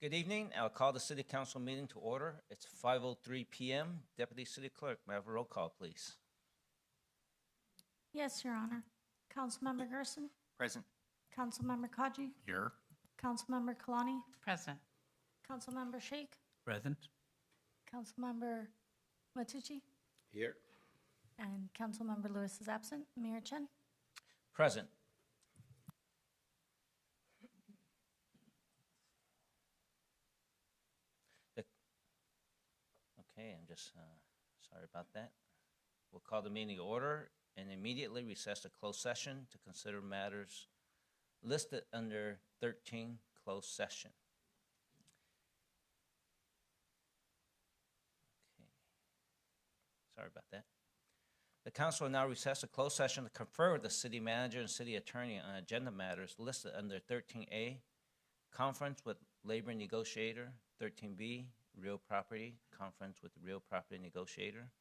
Good evening. I'll call the City Council meeting to order. It's 5:03 PM. Deputy City Clerk, may I have a roll call, please? Yes, Your Honor. Councilmember Gerson, Present. Councilmember Kaji, Here. Councilmember Kalani, Present. Councilmember Sheikh, Present. Councilmember Matucci, Here. and Councilmember Lewis is absent. Mayor Chen. Present. Okay, I'm just sorry about that. We'll call the meeting to order and immediately recess to closed session to consider matters listed under 13 closed session. Okay. Sorry about that. The council will now recess to closed session to confer with the city manager and city attorney on agenda matters listed under 13A, conference with labor negotiator, 13B, real property, conference with real property negotiator,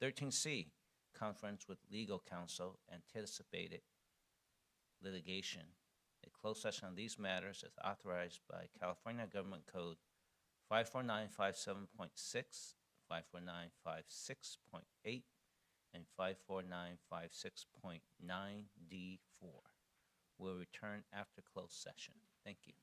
13C, conference with legal counsel, anticipated litigation. A closed session on these matters is authorized by California Government Code 54957.6, 54956.8, and 54956.9D4. We'll return after closed session. Thank you.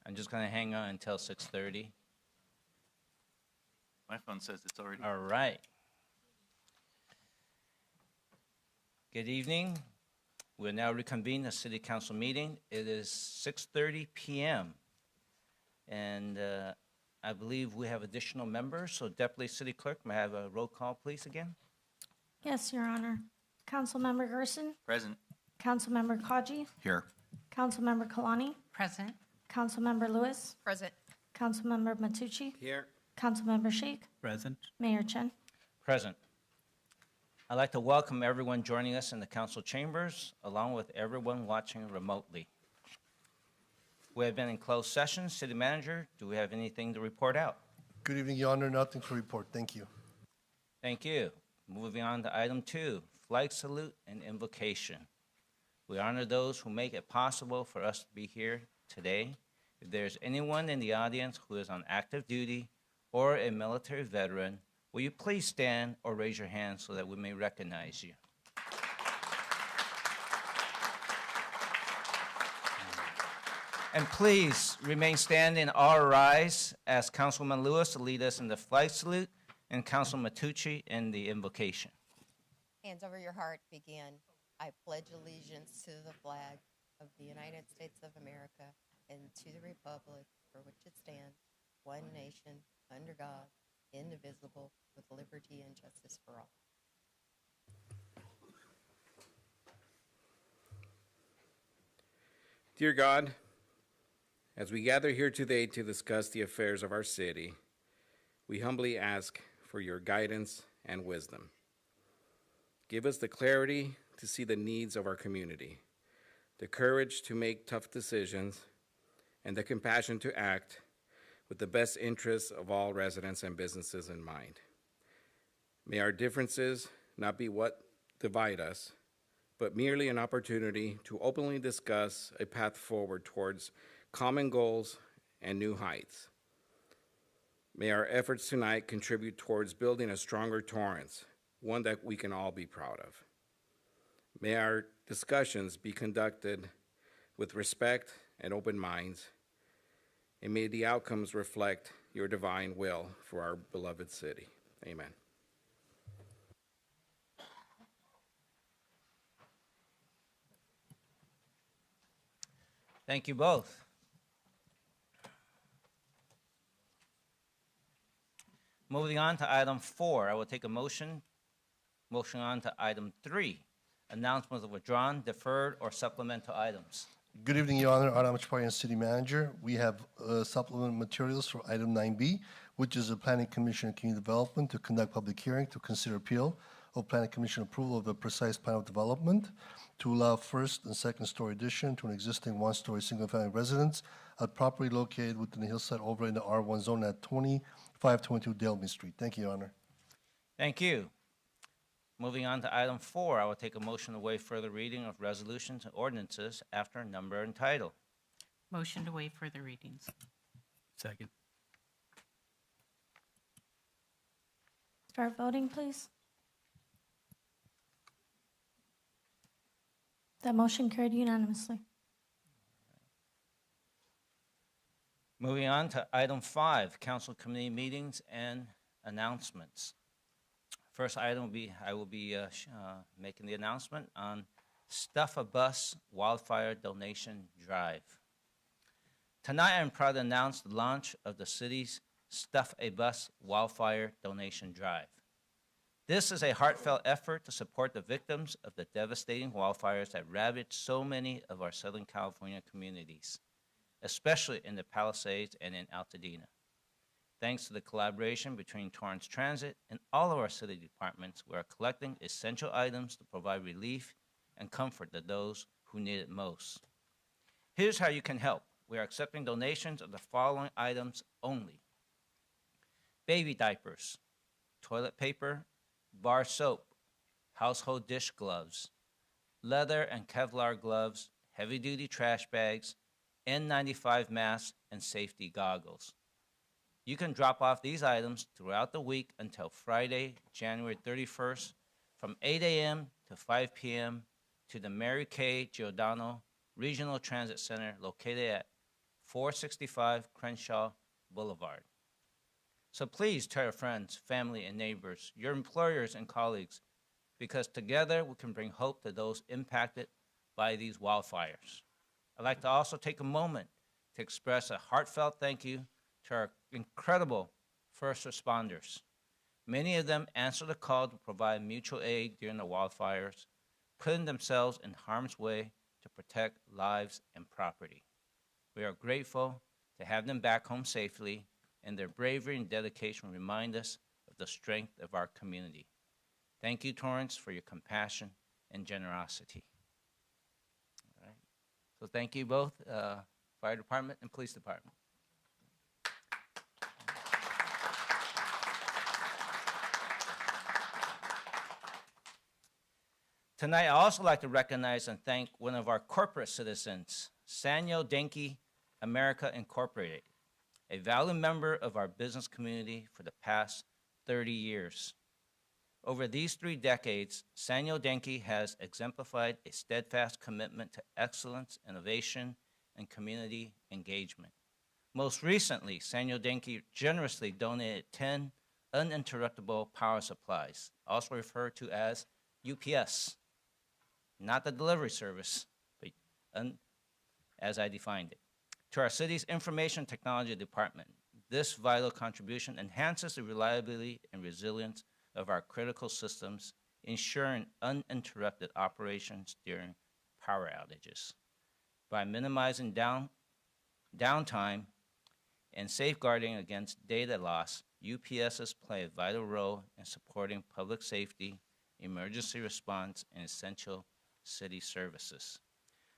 I'm just going to hang on until 6:30. My phone says it's already. All right. Good evening. We'll now reconvene the city council meeting. It is 6:30 p.m. And I believe we have additional members. So Deputy City Clerk, may I have a roll call, please, again? Yes, Your Honor. Councilmember Gerson, Present. Councilmember Kaji, Here. Councilmember Kalani, Present. Councilmember Lewis, Present. Councilmember Matucci, Here. Councilmember Sheik, Present. Mayor Chen. Present. I'd like to welcome everyone joining us in the council chambers, along with everyone watching remotely. We have been in closed session. City Manager, do we have anything to report out? Good evening, Your Honor. Nothing to report. Thank you. Thank you. Moving on to item 2, flag salute and invocation. We honor those who make it possible for us to be here today. If there's anyone in the audience who is on active duty or a military veteran, will you please stand or raise your hand so that we may recognize you? And please remain standing or rise as Councilman Lewis will lead us in the flag salute and Councilman Matucci in the invocation. Hands over your heart, begin. I pledge allegiance to the flag of the United States of America and to the republic for which it stands, one nation, under God, indivisible, with liberty and justice for all. Dear God, as we gather here today to discuss the affairs of our city, we humbly ask for your guidance and wisdom. Give us the clarity to see the needs of our community, the courage to make tough decisions, and the compassion to act with the best interests of all residents and businesses in mind. May our differences not be what divide us, but merely an opportunity to openly discuss a path forward towards common goals and new heights. May our efforts tonight contribute towards building a stronger Torrance, one that we can all be proud of. May our discussions be conducted with respect and open minds, and may the outcomes reflect your divine will for our beloved city. Amen. Thank you both. Moving on to item 4, I will take a motion. Motion on to item 3, announcements of withdrawn, deferred, or supplemental items. Good evening, Your Honor. Adam Chaparian, City Manager. We have supplement materials for item 9B, which is a Planning Commission and Community Development to conduct public hearing to consider appeal of Planning Commission approval of the precise plan of development to allow first and second story addition to an existing one-story single-family residence at property located within the hillside overlay in the R1 zone at 2522 Dalby Street. Thank you, Your Honor. Thank you. Moving on to item 4, I will take a motion to waive further reading of resolutions and ordinances after number and title. Motion to waive further readings. Second. Start voting, please. That motion carried unanimously. Moving on to item 5, council committee meetings and announcements. First item will be, I will be making the announcement on Stuff a Bus Wildfire Donation Drive. Tonight, I'm proud to announce the launch of the city's Stuff a Bus Wildfire Donation Drive. This is a heartfelt effort to support the victims of the devastating wildfires that ravaged so many of our Southern California communities, especially in the Palisades and in Altadena. Thanks to the collaboration between Torrance Transit and all of our city departments, we are collecting essential items to provide relief and comfort to those who need it most. Here's how you can help. We are accepting donations of the following items only: baby diapers, toilet paper, bar soap, household dish gloves, leather and Kevlar gloves, heavy-duty trash bags, N95 masks, and safety goggles. You can drop off these items throughout the week until Friday, January 31st, from 8 a.m. to 5 p.m. to the Mary Kay Giordano Regional Transit Center located at 465 Crenshaw Boulevard. So please tell your friends, family, and neighbors, your employers and colleagues, because together we can bring hope to those impacted by these wildfires. I'd like to also take a moment to express a heartfelt thank you to our incredible first responders. Many of them answered the call to provide mutual aid during the wildfires, putting themselves in harm's way to protect lives and property. We are grateful to have them back home safely, and their bravery and dedication remind us of the strength of our community. Thank you, Torrance, for your compassion and generosity. All right. So thank you both, Fire Department and Police Department. Tonight, I also like to recognize and thank one of our corporate citizens, Sanyo Denki America Incorporated, a valued member of our business community for the past 30 years. Over these 3 decades, Sanyo Denki has exemplified a steadfast commitment to excellence, innovation, and community engagement. Most recently, Sanyo Denki generously donated 10 uninterruptible power supplies, also referred to as UPS, not the delivery service, but as I defined it, to our city's information technology department. This vital contribution enhances the reliability and resilience of our critical systems, ensuring uninterrupted operations during power outages. By minimizing downtime and safeguarding against data loss, UPSs play a vital role in supporting public safety, emergency response, and essential city services.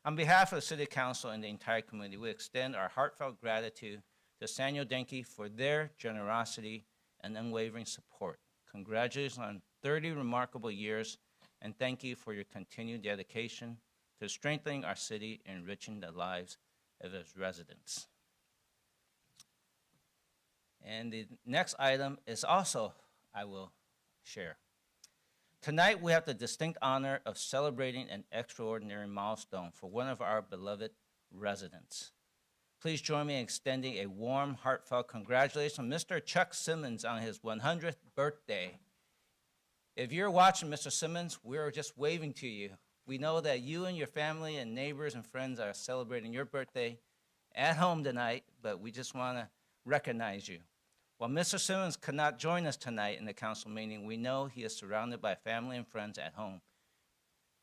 On behalf of the City Council and the entire community, we extend our heartfelt gratitude to Sanyo Denki for their generosity and unwavering support. Congratulations on 30 remarkable years, and thank you for your continued dedication to strengthening our city and enriching the lives of its residents. And the next item is also I will share. Tonight, we have the distinct honor of celebrating an extraordinary milestone for one of our beloved residents. Please join me in extending a warm, heartfelt congratulations to Mr. Chuck Simmons on his 100th birthday. If you're watching, Mr. Simmons, we're just waving to you. We know that you and your family and neighbors and friends are celebrating your birthday at home tonight, but we just want to recognize you. While Mr. Simmons could not join us tonight in the council meeting, we know he is surrounded by family and friends at home,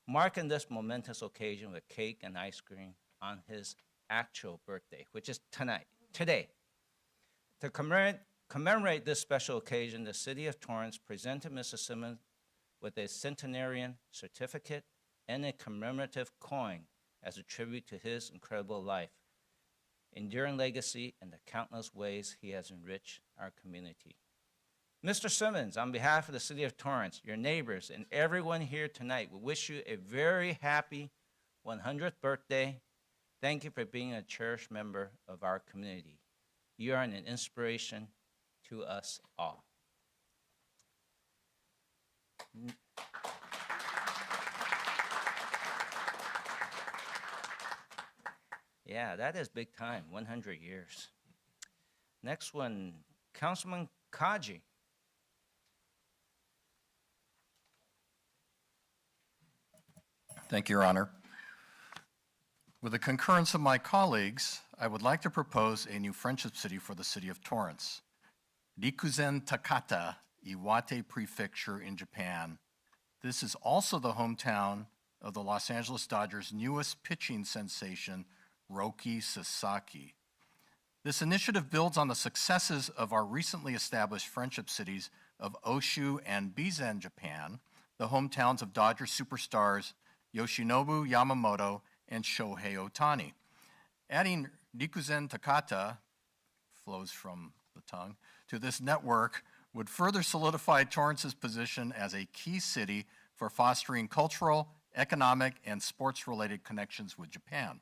marking this momentous occasion with cake and ice cream on his actual birthday, which is today. To commemorate this special occasion, the City of Torrance presented Mr. Simmons with a centenarian certificate and a commemorative coin as a tribute to his incredible life, enduring legacy, and the countless ways he has enriched our community. Mr. Simmons, on behalf of the City of Torrance, your neighbors, and everyone here tonight, we wish you a very happy 100th birthday. Thank you for being a cherished member of our community. You are an inspiration to us all. Yeah, that is big time, 100 years. Next one, Councilman Kaji. Thank you, Your Honor. With the concurrence of my colleagues, I would like to propose a new friendship city for the city of Torrance. Rikuzen Takata, Iwate Prefecture in Japan. This is also the hometown of the Los Angeles Dodgers' newest pitching sensation, Roki Sasaki. This initiative builds on the successes of our recently established friendship cities of Oshu and Bizen, Japan, the hometowns of Dodger superstars Yoshinobu Yamamoto and Shohei Ohtani. Adding Rikuzen Takata, flows from the tongue, to this network would further solidify Torrance's position as a key city for fostering cultural, economic, and sports-related connections with Japan.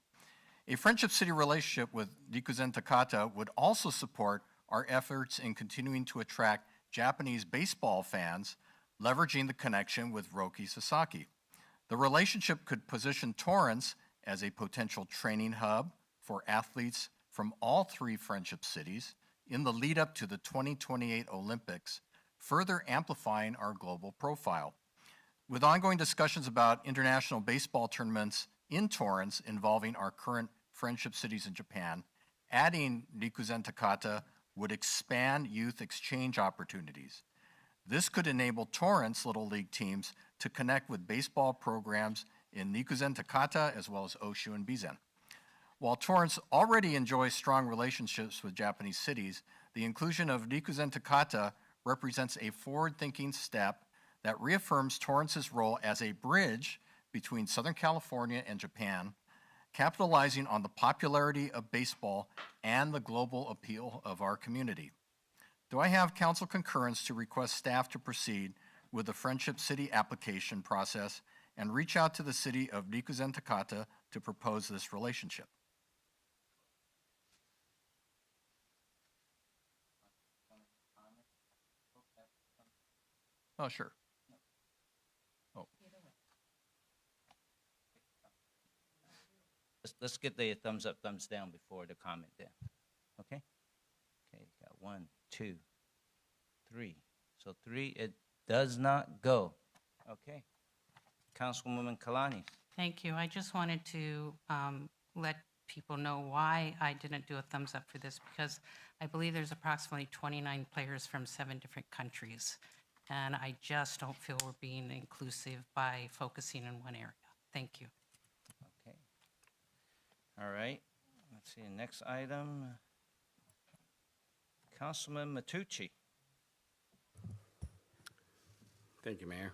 A friendship city relationship with Rikuzen Takata would also support our efforts in continuing to attract Japanese baseball fans, leveraging the connection with Roki Sasaki. The relationship could position Torrance as a potential training hub for athletes from all three friendship cities in the lead up to the 2028 Olympics, further amplifying our global profile. With ongoing discussions about international baseball tournaments in Torrance involving our current friendship cities in Japan, adding Rikuzen Takata would expand youth exchange opportunities. This could enable Torrance Little League teams to connect with baseball programs in Rikuzen Takata as well as Oshu and Bizen. While Torrance already enjoys strong relationships with Japanese cities, the inclusion of Rikuzen Takata represents a forward-thinking step that reaffirms Torrance's role as a bridge between Southern California and Japan, capitalizing on the popularity of baseball and the global appeal of our community. Do I have council concurrence to request staff to proceed with the Friendship City application process and reach out to the city of Rikuzen Takata to propose this relationship? Oh, sure. Oh, Let's get the thumbs up, thumbs down before the comment then. Okay? Okay, got 1, 2, 3. So 3, it does not go. Okay. Councilwoman Kalani. Thank you. I just wanted to let people know why I didn't do a thumbs up for this, because I believe there's approximately 29 players from 7 different countries, and I just don't feel we're being inclusive by focusing in one area. Thank you. Okay. All right. Let's see, next item. Councilman Matucci. Thank you, Mayor.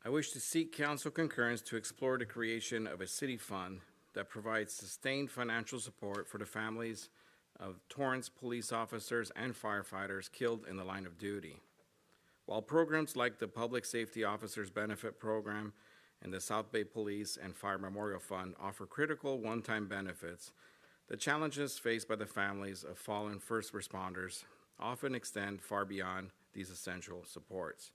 I wish to seek council concurrence to explore the creation of a city fund that provides sustained financial support for the families of Torrance police officers and firefighters killed in the line of duty. While programs like the Public Safety Officers Benefit Program and the South Bay Police and Fire Memorial Fund offer critical one-time benefits, the challenges faced by the families of fallen first responders often extend far beyond these essential supports.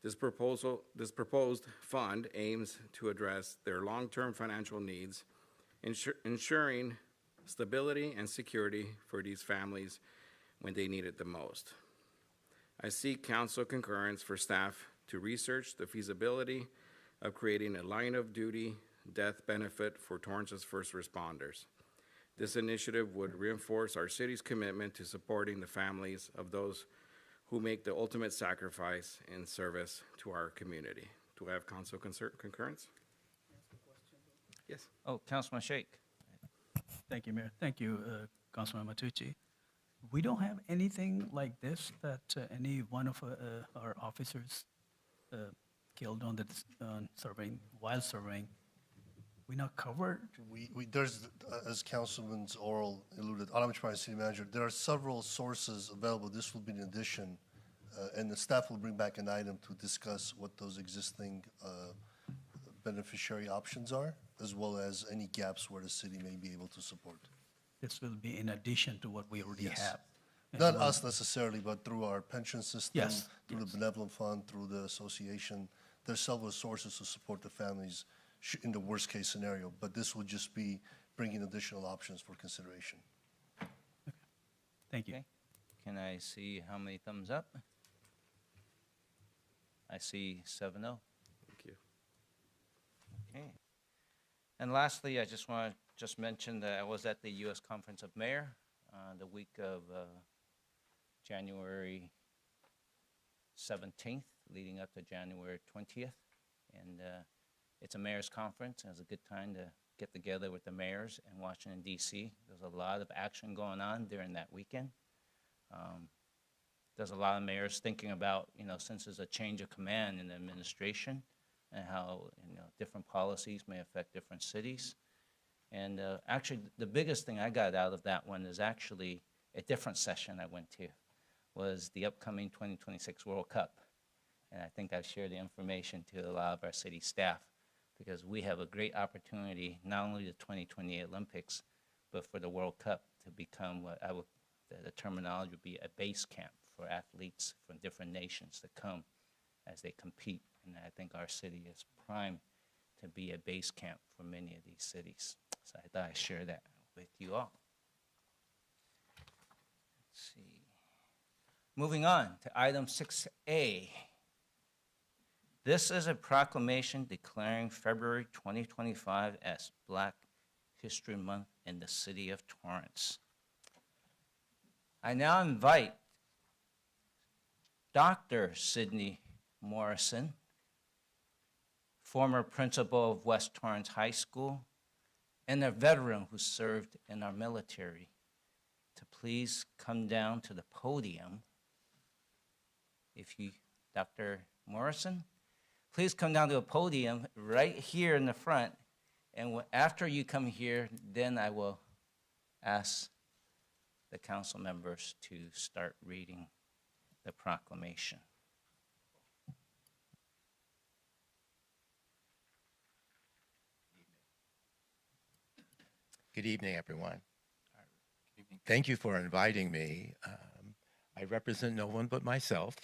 This proposed fund aims to address their long-term financial needs, ensuring stability and security for these families when they need it the most. I seek council concurrence for staff to research the feasibility of creating a line of duty death benefit for Torrance's first responders. This initiative would reinforce our city's commitment to supporting the families of those who make the ultimate sacrifice in service to our community. Do I have council concurrence? Yes. Oh, Councilman Sheikh. Thank you, Mayor. Thank you, Councilman Matucci. We don't have anything like this that any one of our officers killed on the surveying, while surveying. We not covered? There's, as Councilman's oral alluded, Metropolitan City Manager, there are several sources available. This will be an addition, and the staff will bring back an item to discuss what those existing beneficiary options are, as well as any gaps where the city may be able to support. This will be in addition to what we already Yes. have. And Not we'll- us necessarily, but through our pension system, Yes, through yes. the benevolent fund, through the association. There's several sources to support the families in the worst-case scenario, but this would just be bringing additional options for consideration. Thank you. Okay. Can I see how many thumbs up? I see 7-0. Thank you. Okay. And lastly, I just want to mention that I was at the U.S. Conference of Mayor the week of January 17th, leading up to January 20th. And it's a mayor's conference, and it's a good time to get together with the mayors in Washington, D.C. There's a lot of action going on during that weekend. There's a lot of mayors thinking about, since there's a change of command in the administration and how, different policies may affect different cities. And actually, the biggest thing I got out of that one is actually a different session I went to, was the upcoming 2026 World Cup. And I think I've shared the information to a lot of our city staff, because we have a great opportunity, not only the 2028 Olympics, but for the World Cup to become what the terminology would be a base camp for athletes from different nations to come as they compete. And I think our city is primed to be a base camp for many of these cities. So I thought I'd share that with you all. Let's see. Moving on to item 6A. This is a proclamation declaring February 2025 as Black History Month in the city of Torrance. I now invite Dr. Sidney Morrison, former principal of West Torrance High School, and a veteran who served in our military, to please come down to the podium. If you, Dr. Morrison, please come down to the podium right here in the front. And after you come here, then I will ask the council members to start reading the proclamation. Good evening, everyone. Thank you for inviting me. I represent no one but myself.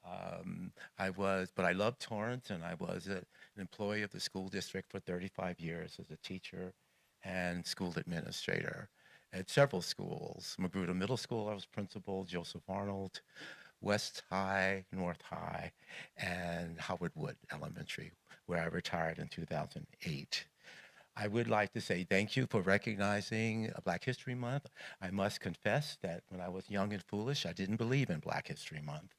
But I love Torrance, and I was an employee of the school district for 35 years as a teacher and school administrator at several schools. Magruder Middle School, I was principal, Joseph Arnold, West High, North High, and Howard Wood Elementary, where I retired in 2008. I would like to say thank you for recognizing Black History Month. I must confess that when I was young and foolish, I didn't believe in Black History Month.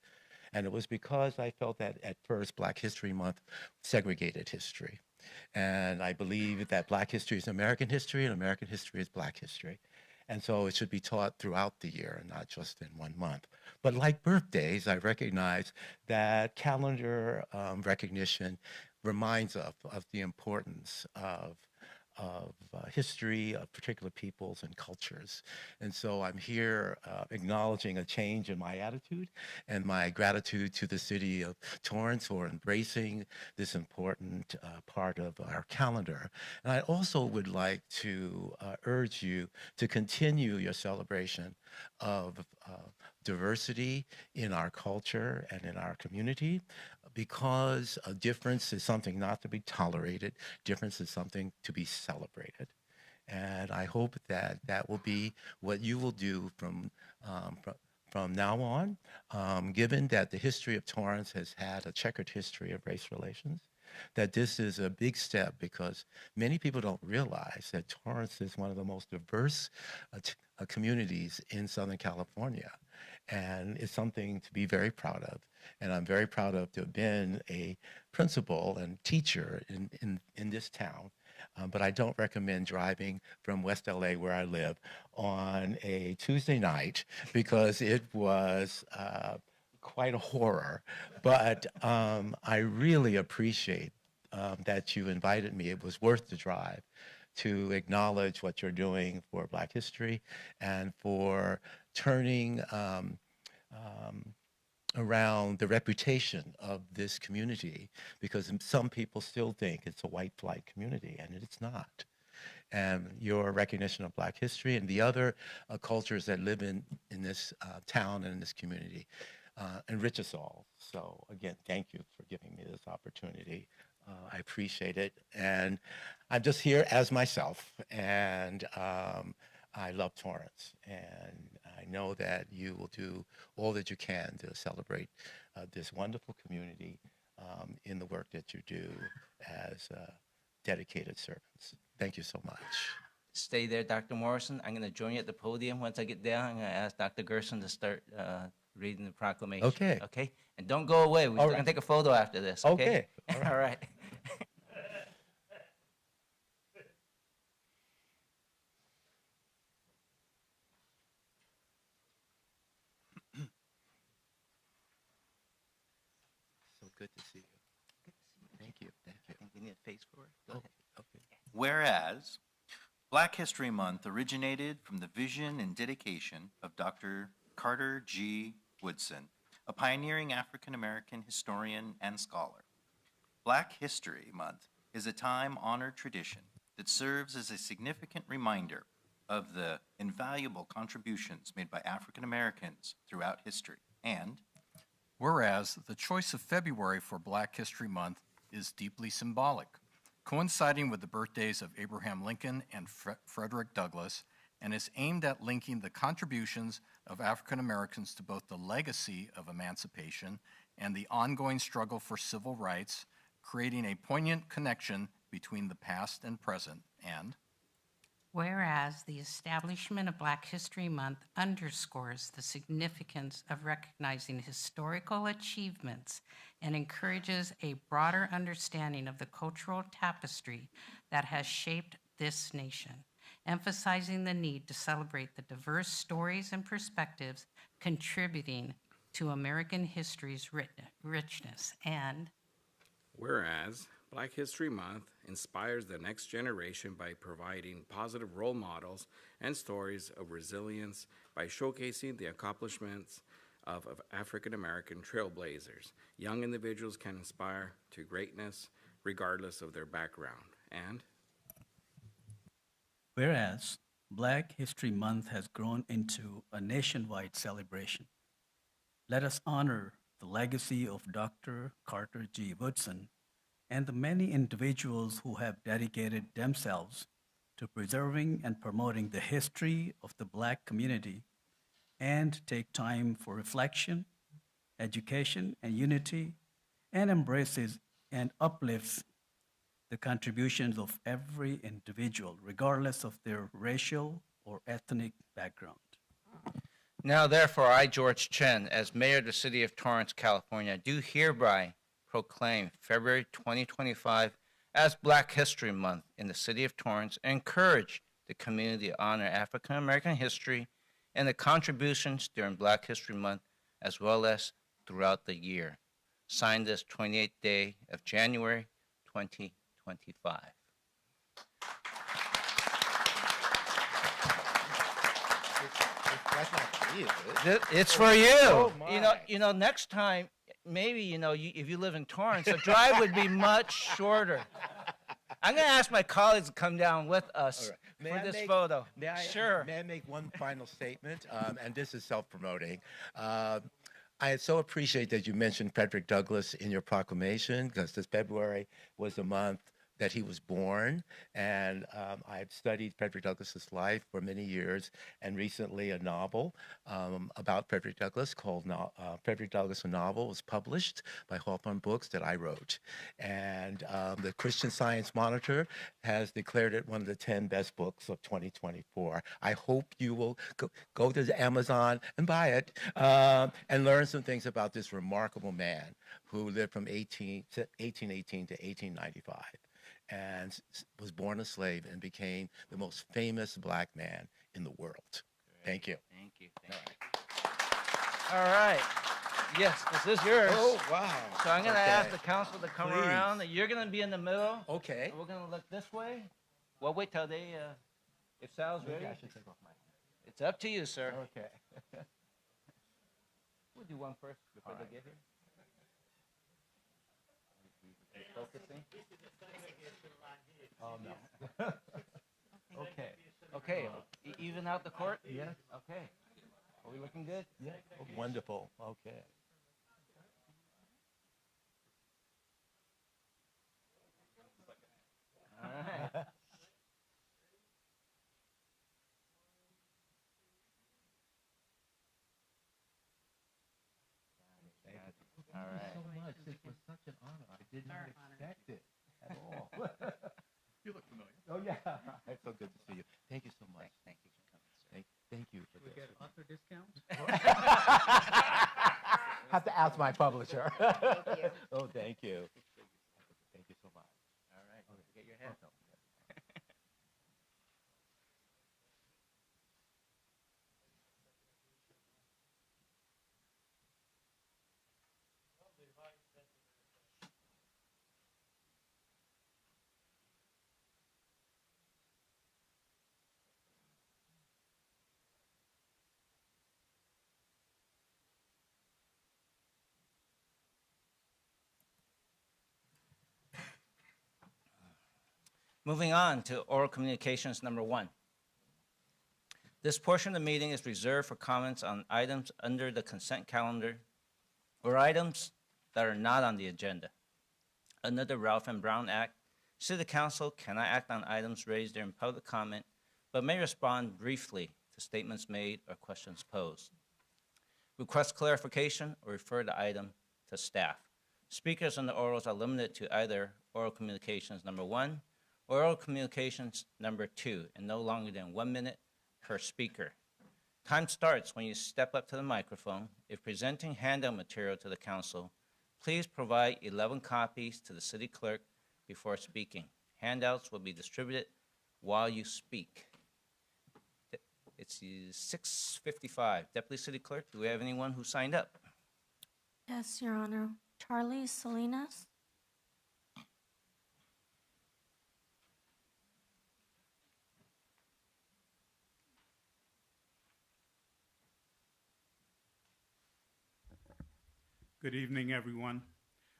And it was because I felt that at first Black History Month segregated history. And I believe that Black history is American history and American history is Black history. And so it should be taught throughout the year and not just in 1 month. But like birthdays, I recognize that calendar recognition reminds us of the importance of history of particular peoples and cultures. And so I'm here acknowledging a change in my attitude and my gratitude to the city of Torrance for embracing this important part of our calendar. And I also would like to urge you to continue your celebration of diversity in our culture and in our community, because a difference is something not to be tolerated. Difference is something to be celebrated. And I hope that that will be what you will do from now on, given that the history of Torrance has had a checkered history of race relations, that this is a big step, because many people don't realize that Torrance is one of the most diverse communities in Southern California. And it's something to be very proud of. And I'm very proud of to have been a principal and teacher in this town. But I don't recommend driving from West LA, where I live, on a Tuesday night, because it was quite a horror. But I really appreciate that you invited me. It was worth the drive to acknowledge what you're doing for Black history and for turning around the reputation of this community, because some people still think it's a white flight community, and it's not. And your recognition of Black history and the other cultures that live in this town and in this community enrich us all. So again, thank you for giving me this opportunity. I appreciate it. And I'm just here as myself, and I love Torrance, and I know that you will do all that you can to celebrate this wonderful community in the work that you do as dedicated servants. Thank you so much. Stay there, Dr. Morrison. I'm going to join you at the podium. Once I get down, I'm going to ask Dr. Gerson to start reading the proclamation. Okay. Okay? And don't go away. We're going to take a photo after this. Okay? Okay. All right. So good to see you. Thank you. Thank you. You need a face for it? Go ahead. Okay. Whereas Black History Month originated from the vision and dedication of Dr. Carter G. Woodson, a pioneering African-American historian and scholar. Black History Month is a time-honored tradition that serves as a significant reminder of the invaluable contributions made by African Americans throughout history. And Whereas the choice of February for Black History Month is deeply symbolic, coinciding with the birthdays of Abraham Lincoln and Frederick Douglass, and is aimed at linking the contributions of African Americans to both the legacy of emancipation and the ongoing struggle for civil rights, creating a poignant connection between the past and present, and Whereas the establishment of Black History Month underscores the significance of recognizing historical achievements and encourages a broader understanding of the cultural tapestry that has shaped this nation, emphasizing the need to celebrate the diverse stories and perspectives contributing to American history's richness, and Whereas Black History Month inspires the next generation by providing positive role models and stories of resilience by showcasing the accomplishments of African American trailblazers. Young individuals can inspire to greatness regardless of their background. And Whereas Black History Month has grown into a nationwide celebration, let us honor the legacy of Dr. Carter G. Woodson and the many individuals who have dedicated themselves to preserving and promoting the history of the Black community, and take time for reflection, education, and unity, and embraces and uplifts the contributions of every individual, regardless of their racial or ethnic background. Now, therefore, I, George Chen, as mayor of the city of Torrance, California, do hereby proclaim February 2025 as Black History Month in the city of Torrance and encourage the community to honor African American history and the contributions during Black History Month as well as throughout the year. Signed this 28th day of January 2025. That's not for you, is it? It's for you. Oh, You know, next time, maybe, if you live in Torrance, the drive would be much shorter. I'm going to ask my colleagues to come down with us All right. May for I this make- photo. Sure. May I make one final statement? And this is self-promoting. I so appreciate that you mentioned Frederick Douglass in your proclamation, because this February was the month that he was born. And I've studied Frederick Douglass's life for many years, and recently a novel about Frederick Douglass called Frederick Douglass, a Novel, was published by Hawthorne Books that I wrote. And the Christian Science Monitor has declared it one of the 10 best books of 2024. I hope you will go to Amazon and buy it and learn some things about this remarkable man who lived from 1818 to 1895. And was born a slave and became the most famous Black man in the world. Thank you. Thank you. Thank you. All right. Yes, this is yours. Oh, wow. So I'm going to Okay. ask the council to come Please. around. You're going to be in the middle. Okay. And we're going to look this way. Well, wait till they, if Sal's ready. Maybe I should take off my It's up to you, sir. Okay. We'll do one first before they get here. Focusing. Oh, no. Okay. Okay. Even out the court? Yes. Okay. Are we looking good? Yeah. Oh, wonderful. Okay. All right. All right. So much. This was such an honor. I did not expect it at all. you look familiar. Oh, yeah. It's so good to see you. Thank you so much. Thank you for coming, sir. Thank you for this. author discount? Have to ask my publisher. Thank you. Oh, thank you. Thank you so much. All right. Get your head. Moving on to oral communications number 1. This portion of the meeting is reserved for comments on items under the consent calendar or items that are not on the agenda. Under the Ralph M. Brown Act, City Council cannot act on items raised during public comment, but may respond briefly to statements made or questions posed. Request clarification or refer the item to staff. Speakers on the orals are limited to either oral communications number 1 or oral communications number 2, and no longer than 1 minute per speaker. Time starts when you step up to the microphone. If presenting handout material to the council, please provide 11 copies to the city clerk before speaking. Handouts will be distributed while you speak. It's 6:55. Deputy City Clerk, do we have anyone who signed up? Yes, Your Honor. Charlie Salinas. Good evening, everyone.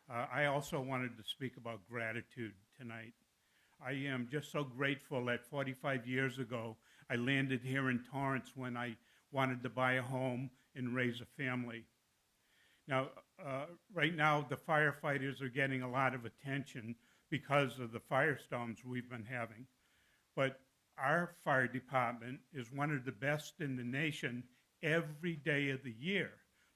I also wanted to speak about gratitude tonight. I am just so grateful that 45 years ago, I landed here in Torrance when I wanted to buy a home and raise a family. Now, right now, the firefighters are getting a lot of attention because of the firestorms we've been having. But our fire department is one of the best in the nation every day of the year,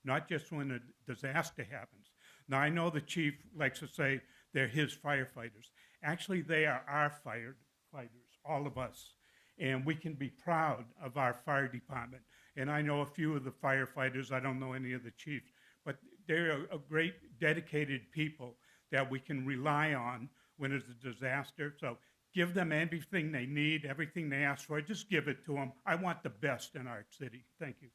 not just when a disaster happens. Now, I know the chief likes to say they're his firefighters. Actually, they are our firefighters, all of us. And we can be proud of our fire department. And I know a few of the firefighters, I don't know any of the chiefs, but they're a great, dedicated people that we can rely on when there's a disaster. So give them everything they need, everything they ask for. Just give it to them. I want the best in our city. Thank you.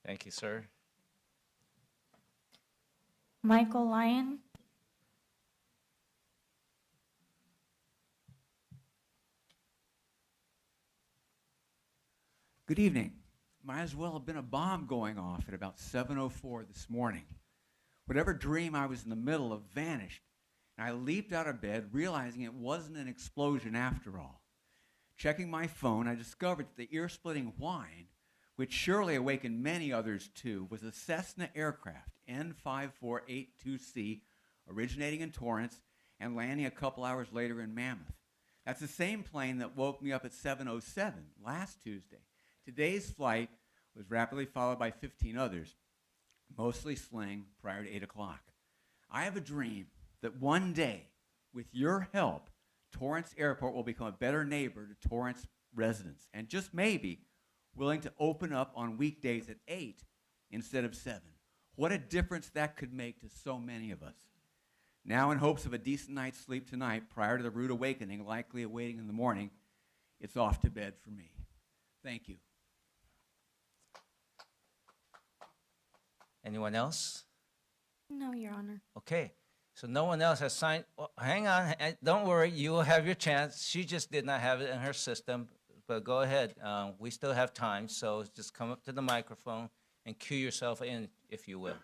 Thank you, sir. Michael Lyon. Good evening. Might as well have been a bomb going off at about 7:04 this morning. Whatever dream I was in the middle of vanished, and I leaped out of bed, realizing it wasn't an explosion after all. Checking my phone, I discovered that the ear-splitting whine, which surely awakened many others too, was a Cessna aircraft, N5482C, originating in Torrance and landing a couple hours later in Mammoth. That's the same plane that woke me up at 7:07 last Tuesday. Today's flight was rapidly followed by 15 others, mostly sling prior to 8 o'clock. I have a dream that one day, with your help, Torrance Airport will become a better neighbor to Torrance residents, and just maybe willing to open up on weekdays at 8 instead of 7. What a difference that could make to so many of us. Now, in hopes of a decent night's sleep tonight prior to the rude awakening likely awaiting in the morning, it's off to bed for me. Thank you. Anyone else? No, Your Honor. Okay, so no one else has signed. Well, hang on, don't worry, you will have your chance. She just did not have it in her system, but go ahead. We still have time, so just come up to the microphone and cue yourself in, if you will.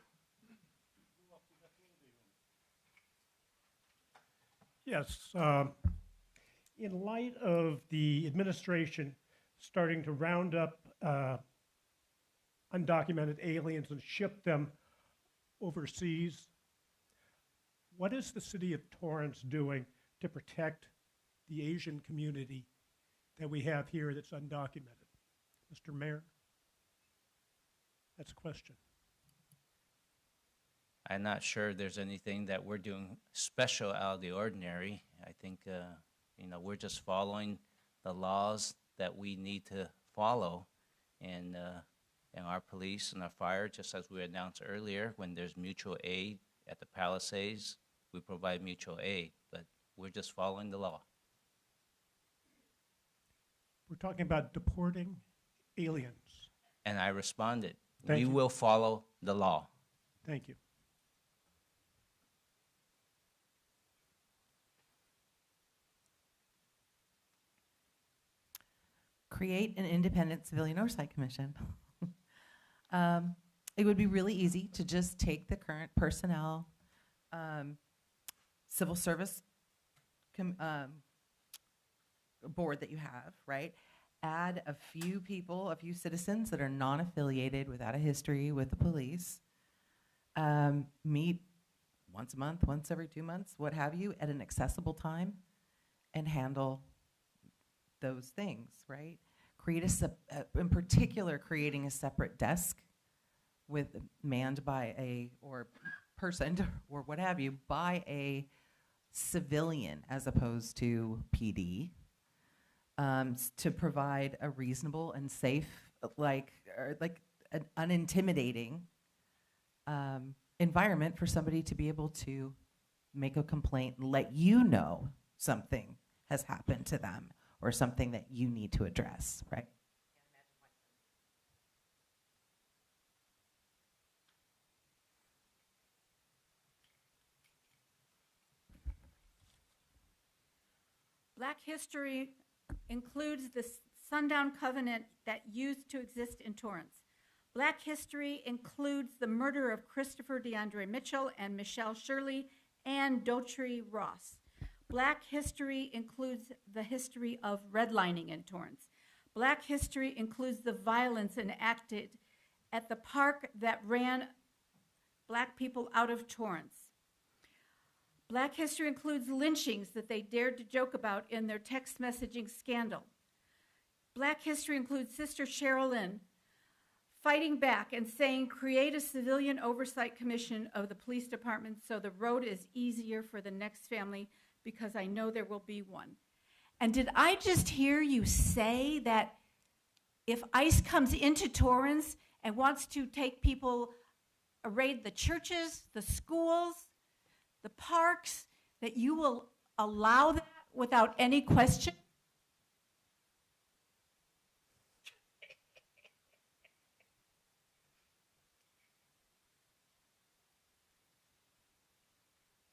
Yes. In light of the administration starting to round up undocumented aliens and ship them overseas, what is the city of Torrance doing to protect the Asian community that we have here that's undocumented? Mr. Mayor? That's a question. I'm not sure there's anything that we're doing special out of the ordinary. I think, we're just following the laws that we need to follow. And our police and our fire, just as we announced earlier, when there's mutual aid at the Palisades, we provide mutual aid, but we're just following the law. We're talking about deporting aliens. And I responded, Thank we you. will follow the law. Thank you. Create an independent civilian oversight commission. It would be really easy to just take the current personnel, civil service board that you have, right? Add a few people, a few citizens that are non-affiliated without a history with the police, meet once a month, once every 2 months, what have you, at an accessible time and handle those things, right? In particular, creating a separate desk manned by or person or what have you, by a civilian as opposed to PD, to provide a reasonable and safe, like an unintimidating environment for somebody to be able to make a complaint and let you know something has happened to them or something that you need to address, right? Black history includes the Sundown Covenant that used to exist in Torrance. Black history includes the murder of Christopher DeAndre Mitchell and Michelle Shirley and Dotry Ross. Black history includes the history of redlining in Torrance. Black history includes the violence enacted at the park that ran Black people out of Torrance. Black history includes lynchings that they dared to joke about in their text messaging scandal. Black history includes Sister Sherilyn fighting back and saying, create a civilian oversight commission of the police department so the road is easier for the next family, because I know there will be one. And did I just hear you say that if ICE comes into Torrance and wants to take people, raid the churches, the schools, the parks, that you will allow that without any question?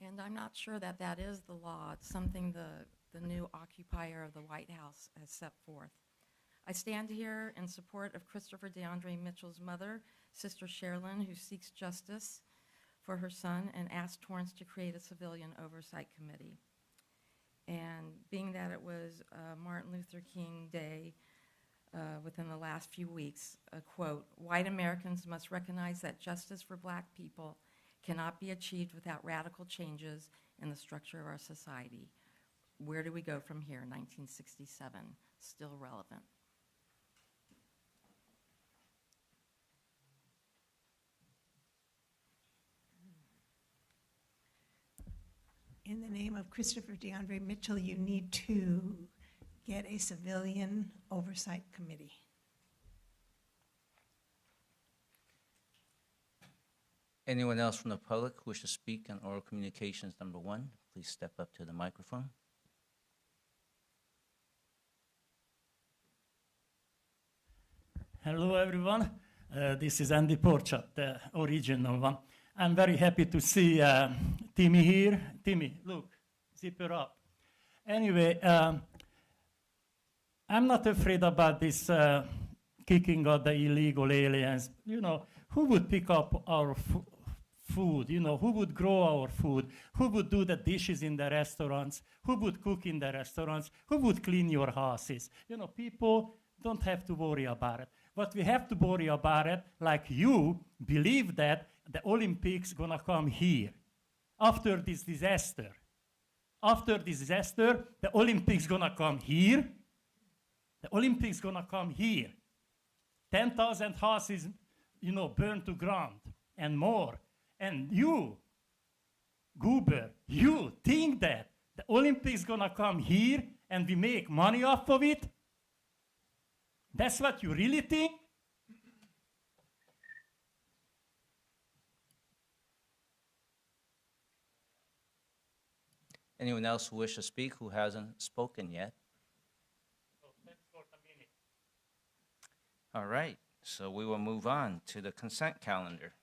And I'm not sure that that is the law. It's something the new occupier of the White House has set forth. I stand here in support of Christopher DeAndre Mitchell's mother, Sister Sherilyn, who seeks justice for her son and asked Torrance to create a civilian oversight committee. And being that it was Martin Luther King Day within the last few weeks, a quote, white Americans must recognize that justice for Black people cannot be achieved without radical changes in the structure of our society. Where do we go from here? 1967, still relevant. In the name of Christopher DeAndre Mitchell, you need to get a civilian oversight committee. Anyone else from the public who wishes to speak on oral communications number 1, please step up to the microphone. Hello, everyone. This is Andy Porchat, the original one. I'm very happy to see Timmy here. Timmy, look, zip her up. Anyway, I'm not afraid about this kicking out the illegal aliens. You know, who would pick up our food? You know, who would grow our food? Who would do the dishes in the restaurants? Who would cook in the restaurants? Who would clean your houses? You know, people don't have to worry about it. But we have to worry about it, like you believe that the Olympics gonna come here after this disaster. After this disaster, the Olympics gonna come here. The Olympics gonna come here. 10,000 houses, you know, burned to ground and more. And you, Goober, you think that the Olympics gonna come here and we make money off of it? That's what you really think? Anyone else who wishes to speak who hasn't spoken yet? All right, so we will move on to the consent calendar.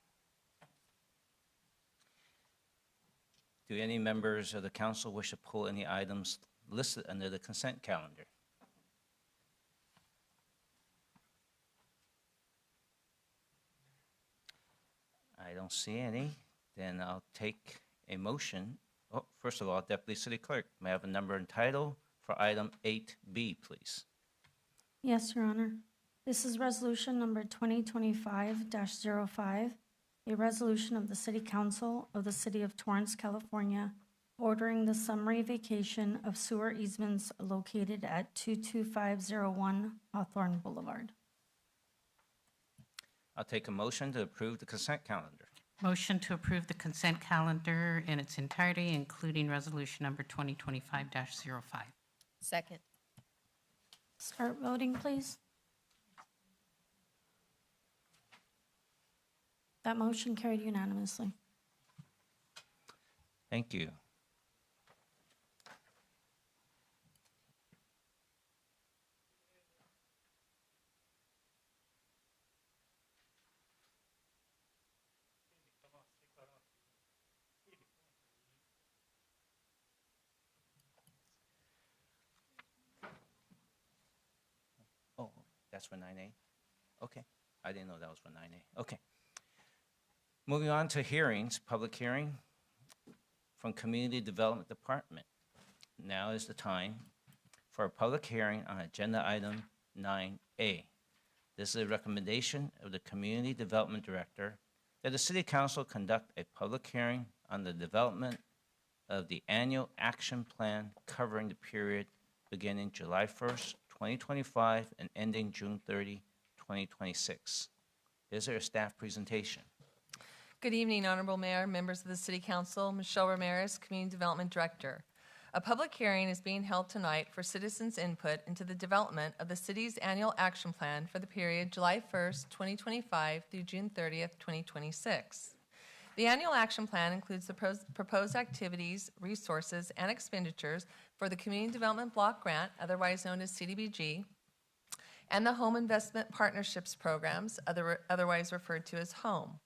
Do any members of the council wish to pull any items listed under the consent calendar? I don't see any. Then I'll take a motion. Oh, first of all, Deputy City Clerk, may I have a number and title for item 8B, please? Yes, Your Honor. This is resolution number 2025-05, a resolution of the City Council of the City of Torrance, California, ordering the summary vacation of sewer easements located at 22501 Hawthorne Boulevard. I'll take a motion to approve the consent calendar. Motion to approve the consent calendar in its entirety, including resolution number 2025-05. Second. Start voting, please. That motion carried unanimously. Thank you. Oh, that's for 9A? Okay. I didn't know that was for 9A. Okay. Moving on to hearings, public hearing from Community Development Department. Now is the time for a public hearing on agenda item 9A. This is a recommendation of the Community Development Director that the City Council conduct a public hearing on the development of the annual action plan covering the period beginning July 1st, 2025 and ending June 30, 2026. Is there a staff presentation? Good evening, Honorable Mayor, members of the City Council, Michelle Ramirez, Community Development Director. A public hearing is being held tonight for citizens' input into the development of the city's annual action plan for the period July 1st, 2025 through June 30th, 2026. The annual action plan includes the proposed activities, resources, and expenditures for the Community Development Block Grant, otherwise known as CDBG, and the Home Investment Partnerships Programs, otherwise referred to as HOME.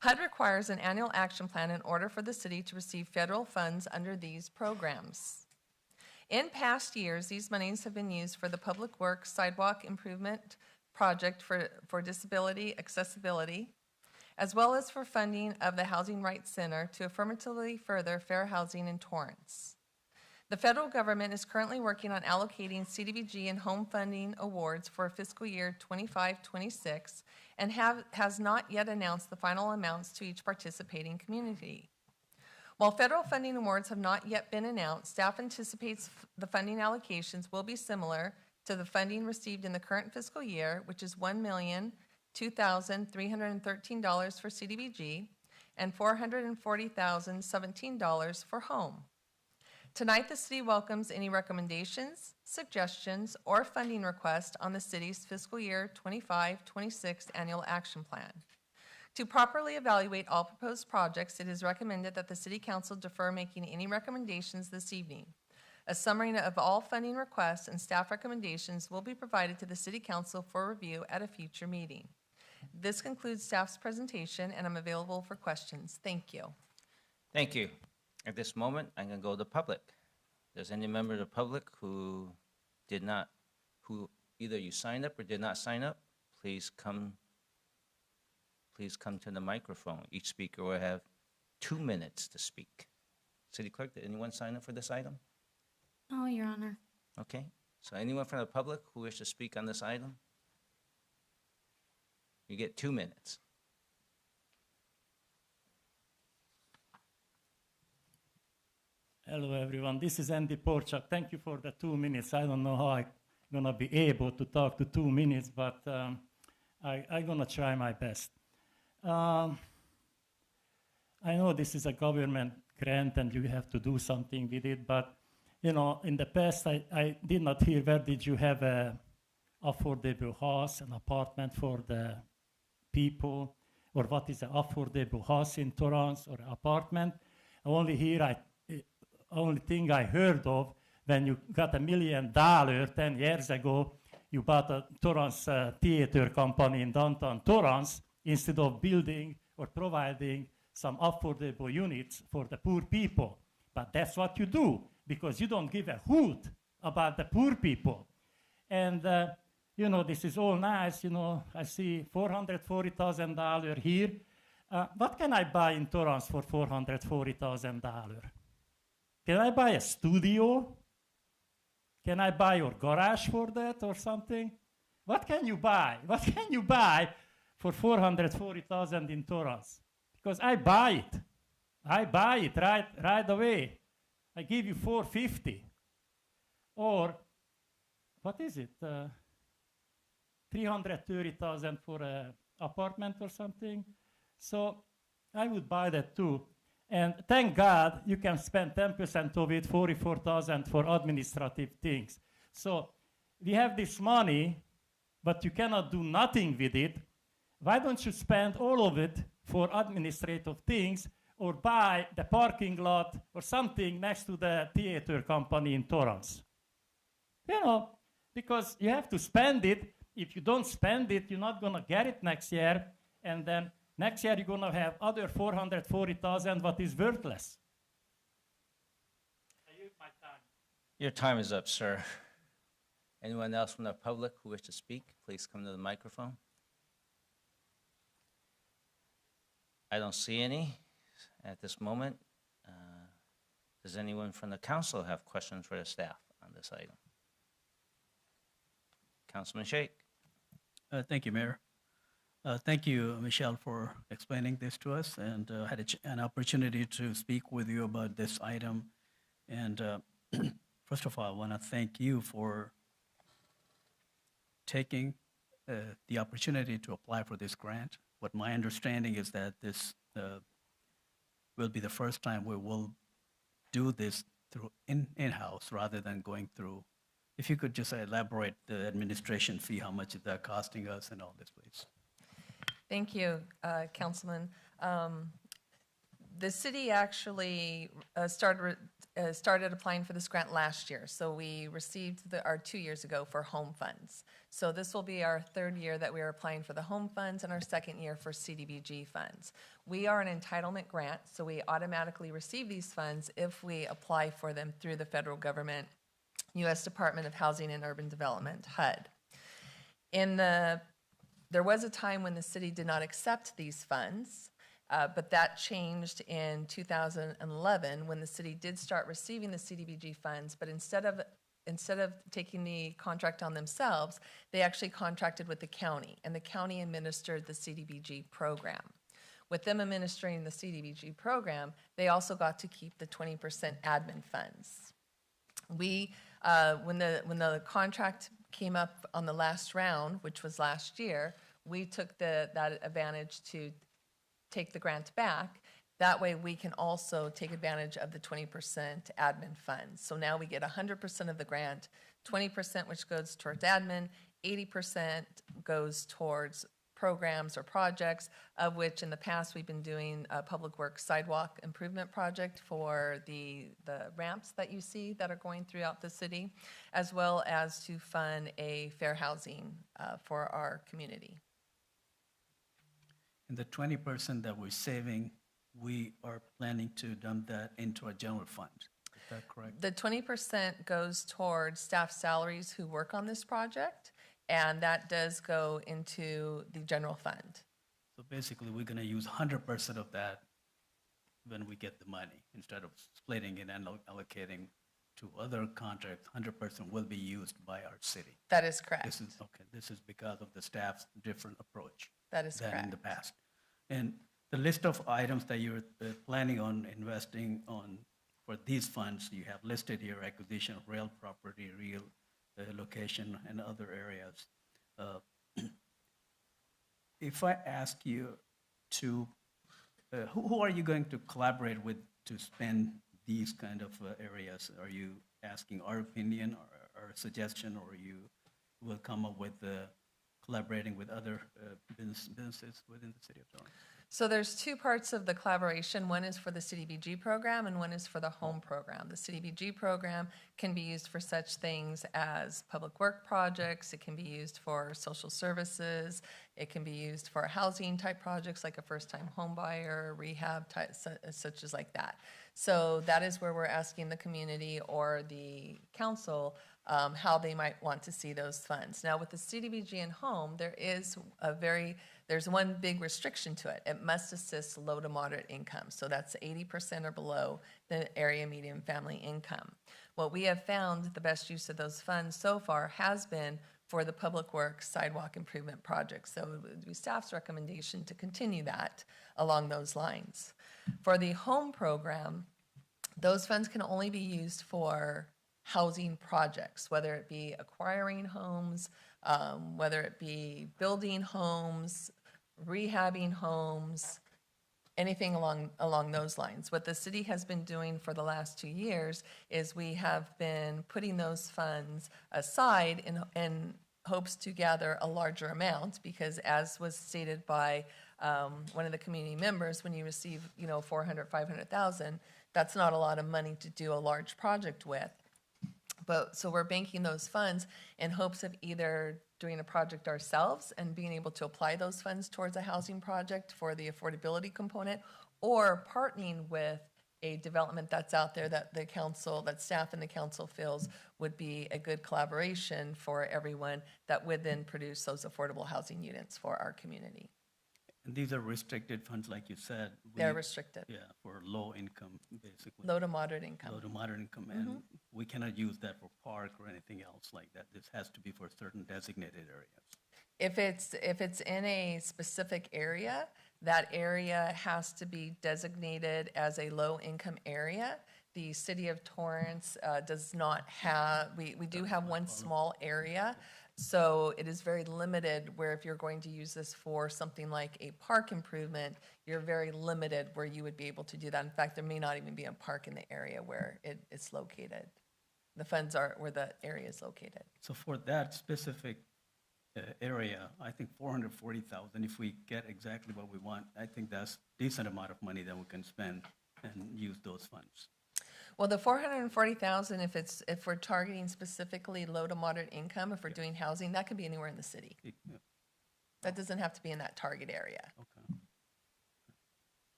HUD requires an annual action plan in order for the city to receive federal funds under these programs. In past years, these monies have been used for the Public Works Sidewalk Improvement Project for Disability Accessibility, as well as for funding of the Housing Rights Center to affirmatively further fair housing in Torrance. The federal government is currently working on allocating CDBG and home funding awards for fiscal year 25-26 and has not yet announced the final amounts to each participating community. While federal funding awards have not yet been announced, staff anticipates the funding allocations will be similar to the funding received in the current fiscal year, which is $1,002,313 for CDBG and $440,017 for home. Tonight, the city welcomes any recommendations, suggestions, or funding requests on the city's fiscal year 25-26 annual action plan. To properly evaluate all proposed projects, it is recommended that the City Council defer making any recommendations this evening. A summary of all funding requests and staff recommendations will be provided to the City Council for review at a future meeting. This concludes staff's presentation, and I'm available for questions. Thank you. Thank you. At this moment, I'm going to go to the public. Does any member of the public who either you signed up or did not sign up, please come to the microphone. Each speaker will have 2 minutes to speak. City Clerk, did anyone sign up for this item? No, Your Honor. Okay, so anyone from the public who wishes to speak on this item? You get 2 minutes. Hello, everyone. This is Andy Porchak. Thank you for the 2 minutes. I don't know how I'm going to be able to talk to 2 minutes, but I'm going to try my best. I know this is a government grant and you have to do something with it, but, you know, in the past, I did not hear where did you have a affordable house, an apartment for the people, or what is an affordable house in Torrance or apartment. Only thing I heard of, when you got $1 million 10 years ago, you bought a Torrance theater company in downtown Torrance instead of building or providing some affordable units for the poor people. But that's what you do, because you don't give a hoot about the poor people. And, you know, this is all nice. You know, I see $440,000 here. What can I buy in Torrance for $440,000? Can I buy a studio? Can I buy your garage for that or something? What can you buy? What can you buy for 440,000 in Torrance? Because I buy it. I buy it right away. I give you 450. Or, what is it? 330,000 for an apartment or something. So I would buy that too. And thank God you can spend 10% of it, 44,000 for administrative things. So we have this money, but you cannot do nothing with it. Why don't you spend all of it for administrative things or buy the parking lot or something next to the theater company in Torrance? You know, because you have to spend it. If you don't spend it, you're not going to get it next year. And then next year, you're going to have other 440,000 what is worthless. I use my time. Your time is up, sir. Anyone else from the public who wish to speak, please come to the microphone. I don't see any at this moment. Does anyone from the council have questions for the staff on this item? Councilman Sheikh. Thank you, Mayor. Thank you, Michelle, for explaining this to us, and had an opportunity to speak with you about this item. And first of all, I want to thank you for taking the opportunity to apply for this grant. What my understanding is that this will be the first time we will do this through in-house rather than going through. If you could just elaborate the administration fee, how much is that costing us and all this, please. Thank you, Councilman. The city actually started applying for this grant last year. So we received our 2 years ago for home funds. So this will be our third year that we are applying for the home funds and our second year for CDBG funds. We are an entitlement grant, so we automatically receive these funds if we apply for them through the federal government, U.S. Department of Housing and Urban Development, HUD. There was a time when the city did not accept these funds, but that changed in 2011 when the city did start receiving the CDBG funds, but instead of taking the contract on themselves, they actually contracted with the county, and the county administered the CDBG program. With them administering the CDBG program, they also got to keep the 20% admin funds. When the contract came up on the last round, which was last year, we took that advantage to take the grant back. That way we can also take advantage of the 20% admin funds. So now we get 100% of the grant, 20% which goes towards admin, 80% goes towards programs or projects, of which in the past we've been doing a public works sidewalk improvement project for the ramps that you see that are going throughout the city, as well as to fund a fair housing for our community. And the 20% that we're saving, we are planning to dump that into a general fund. Is that correct? The 20% goes towards staff salaries who work on this project, and that does go into the general fund. So basically, we're going to use 100% of that when we get the money, instead of splitting it and allocating to other contracts. 100% will be used by our city. That is correct. This is because of the staff's different approach. That is than correct. in the past. And the list of items that you're planning on investing on for these funds, you have listed here: acquisition of real property, real location, and other areas. If I ask you to, who are you going to collaborate with to spend these kind of areas? Are you asking our opinion or our suggestion, or you will come up with collaborating with other businesses within the city of Torrance? So there's two parts of the collaboration. One is for the CDBG program and one is for the home program. The CDBG program can be used for such things as public work projects. It can be used for social services. It can be used for housing type projects like a first-time home buyer, rehab type, such as like that. So that is where we're asking the community or the council how they might want to see those funds. Now with the CDBG and home, there's one big restriction to it. It must assist low to moderate income. So that's 80% or below the area median family income. What we have found the best use of those funds so far has been for the public works sidewalk improvement project. So it would be staff's recommendation to continue that along those lines. For the home program, those funds can only be used for housing projects, whether it be acquiring homes, whether it be building homes, rehabbing homes, anything along those lines. What the city has been doing for the last 2 years is we have been putting those funds aside in hopes to gather a larger amount, because as was stated by one of the community members, when you receive 400, 500,000, that's not a lot of money to do a large project with. But so we're banking those funds in hopes of either doing a project ourselves and being able to apply those funds towards a housing project for the affordability component, or partnering with a development that's out there that the council, that staff and the council feels would be a good collaboration for everyone that would then produce those affordable housing units for our community. And these are restricted funds, like you said. They're restricted. Yeah, for low income, basically. Low to moderate income. Low to moderate income, and we cannot use that for park or anything else like that. This has to be for certain designated areas. If it's in a specific area, that area has to be designated as a low-income area. The city of Torrance does not have, we do have one small area, so it is very limited where if you're going to use this for something like a park improvement, you're very limited where you would be able to do that. In fact, there may not even be a park in the area where it's located. The funds are where the area is located. So for that specific area, I think 440,000, if we get exactly what we want, I think that's a decent amount of money that we can spend and use those funds. Well, the 440,000, if we're targeting specifically low to moderate income, if we're doing housing, that could be anywhere in the city. Yeah. That doesn't have to be in that target area. Okay.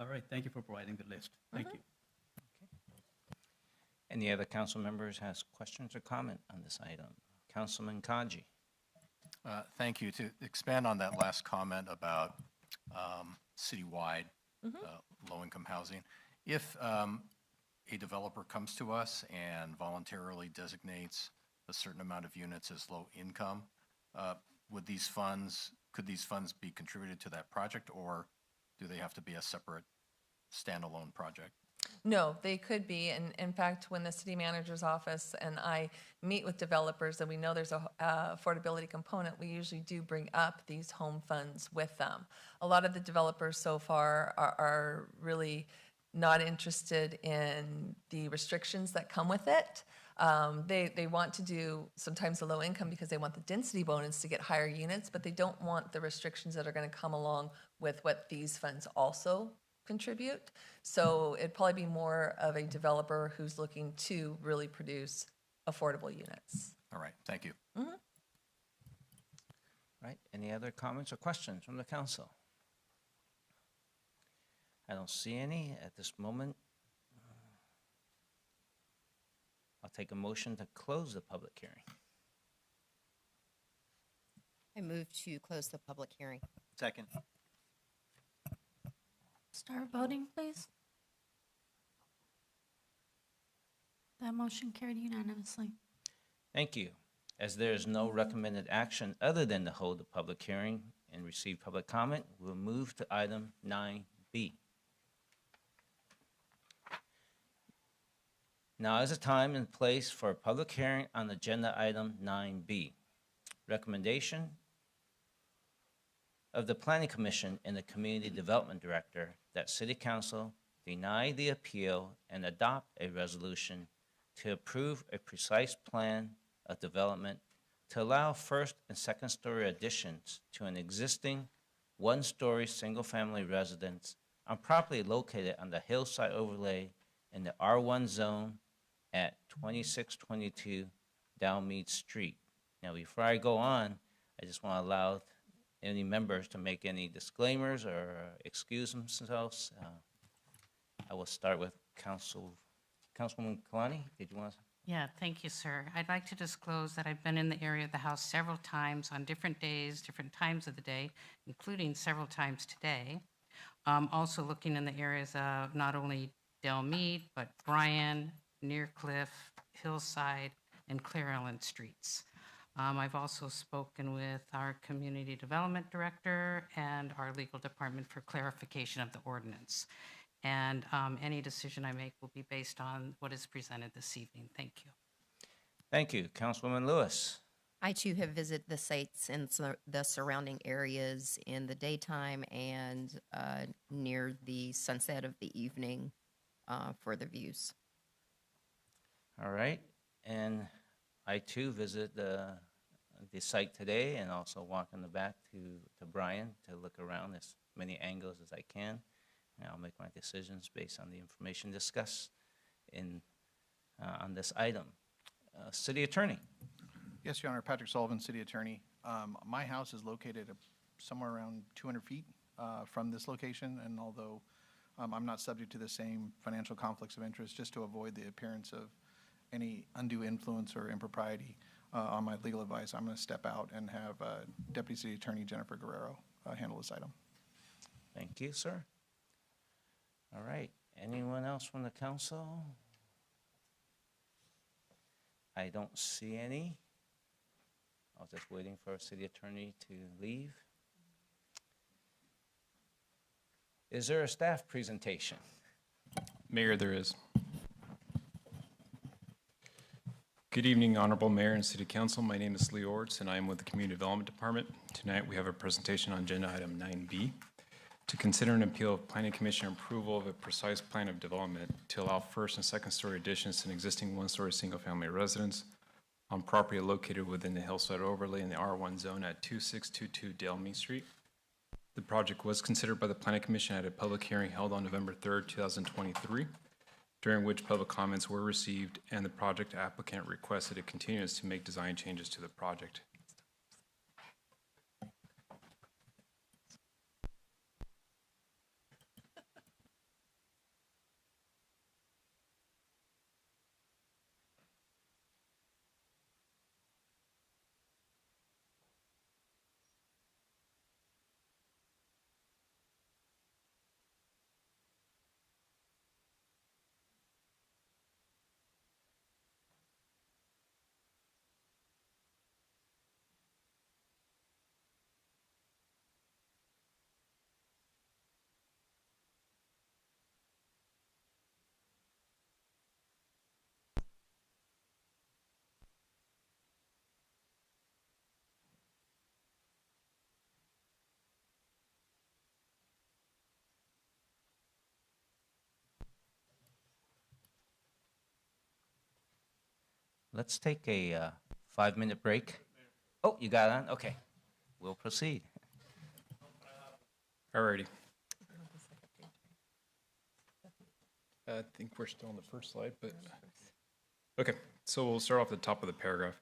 All right, thank you for providing the list. Thank you. Any other council members has questions or comment on this item? Councilman Kaji. Thank you. To expand on that last comment about citywide low-income housing, if a developer comes to us and voluntarily designates a certain amount of units as low income, could these funds be contributed to that project, or do they have to be a separate standalone project? No, they could be. And in fact, when the city manager's office and I meet with developers and we know there's a affordability component, we usually do bring up these home funds with them. A lot of the developers so far are really not interested in the restrictions that come with it. They want to do sometimes the low income because they want the density bonus to get higher units, but they don't want the restrictions that are going to come along with what these funds also contribute. So it'd probably be more of a developer who's looking to really produce affordable units. All right, thank you. All right, any other comments or questions from the council? I don't see any at this moment. I'll take a motion to close the public hearing. I move to close the public hearing. Second. Start voting, please. That motion carried unanimously. Thank you. As there is no recommended action other than to hold the public hearing and receive public comment, we'll move to item 9B. Now is the time and place for a public hearing on agenda item 9B. Recommendation of the Planning Commission and the Community Development Director that City Council deny the appeal and adopt a resolution to approve a precise plan of development to allow first and second story additions to an existing one-story single-family residence on property located on the hillside overlay in the R1 zone at 2622 Dalmead Street. Now, before I go on, I just want to allow any members to make any disclaimers or excuse themselves. I will start with Councilwoman Kalani. Did you want to? Yeah, thank you, sir. I'd like to disclose that I've been in the area of the house several times on different days, different times of the day, including several times today. Also looking in the areas of not only Delmead, but Bryan, Near Cliff, Hillside, and Clear Island Streets. I've also spoken with our community development director and our legal department for clarification of the ordinance. And any decision I make will be based on what is presented this evening. Thank you. Thank you. Councilwoman Lewis. I too have visited the sites and the surrounding areas in the daytime and near the sunset of the evening for the views. All right. And I too visit the site today and also walk in the back to Brian to look around as many angles as I can. And I'll make my decisions based on the information discussed on this item. City Attorney. Yes, Your Honor. Patrick Sullivan, City Attorney. My house is located somewhere around 200 feet from this location, and although I'm not subject to the same financial conflicts of interest, just to avoid the appearance of any undue influence or impropriety on my legal advice, I'm going to step out and have Deputy City Attorney Jennifer Guerrero handle this item. Thank you, sir. All right. Anyone else from the council? I don't see any. I was just waiting for our city attorney to leave. Is there a staff presentation? Mayor, there is. Good evening, Honorable Mayor and City Council. My name is Lee Orts, and I am with the Community Development Department. Tonight, we have a presentation on agenda item 9B to consider an appeal of Planning Commission approval of a precise plan of development to allow first and second story additions to an existing one-story single-family residence on property located within the hillside overlay in the R1 zone at 2622 Delme Street. The project was considered by the Planning Commission at a public hearing held on November 3rd, 2023, during which public comments were received and the project applicant requested a continuance to make design changes to the project. Let's take a 5-minute break. Oh, you got on? Okay. We'll proceed. Alrighty. I think we're still on the first slide, but okay. So we'll start off at the top of the paragraph.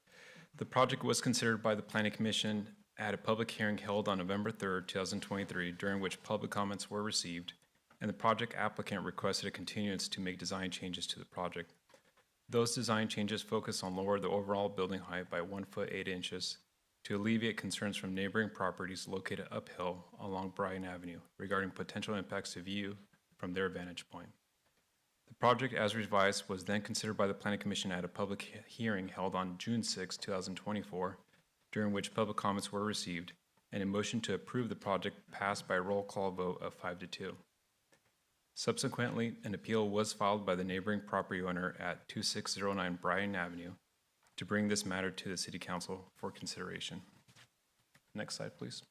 The project was considered by the Planning Commission at a public hearing held on November 3rd, 2023, during which public comments were received, and the project applicant requested a continuance to make design changes to the project. Those design changes focus on lower the overall building height by 1 foot 8 inches to alleviate concerns from neighboring properties located uphill along Bryan Avenue regarding potential impacts to view from their vantage point. The project as revised was then considered by the Planning Commission at a public hearing held on June 6, 2024, during which public comments were received, and a motion to approve the project passed by a roll call vote of 5-2. Subsequently, an appeal was filed by the neighboring property owner at 2609 Bryan Avenue to bring this matter to the City Council for consideration. Next slide, please.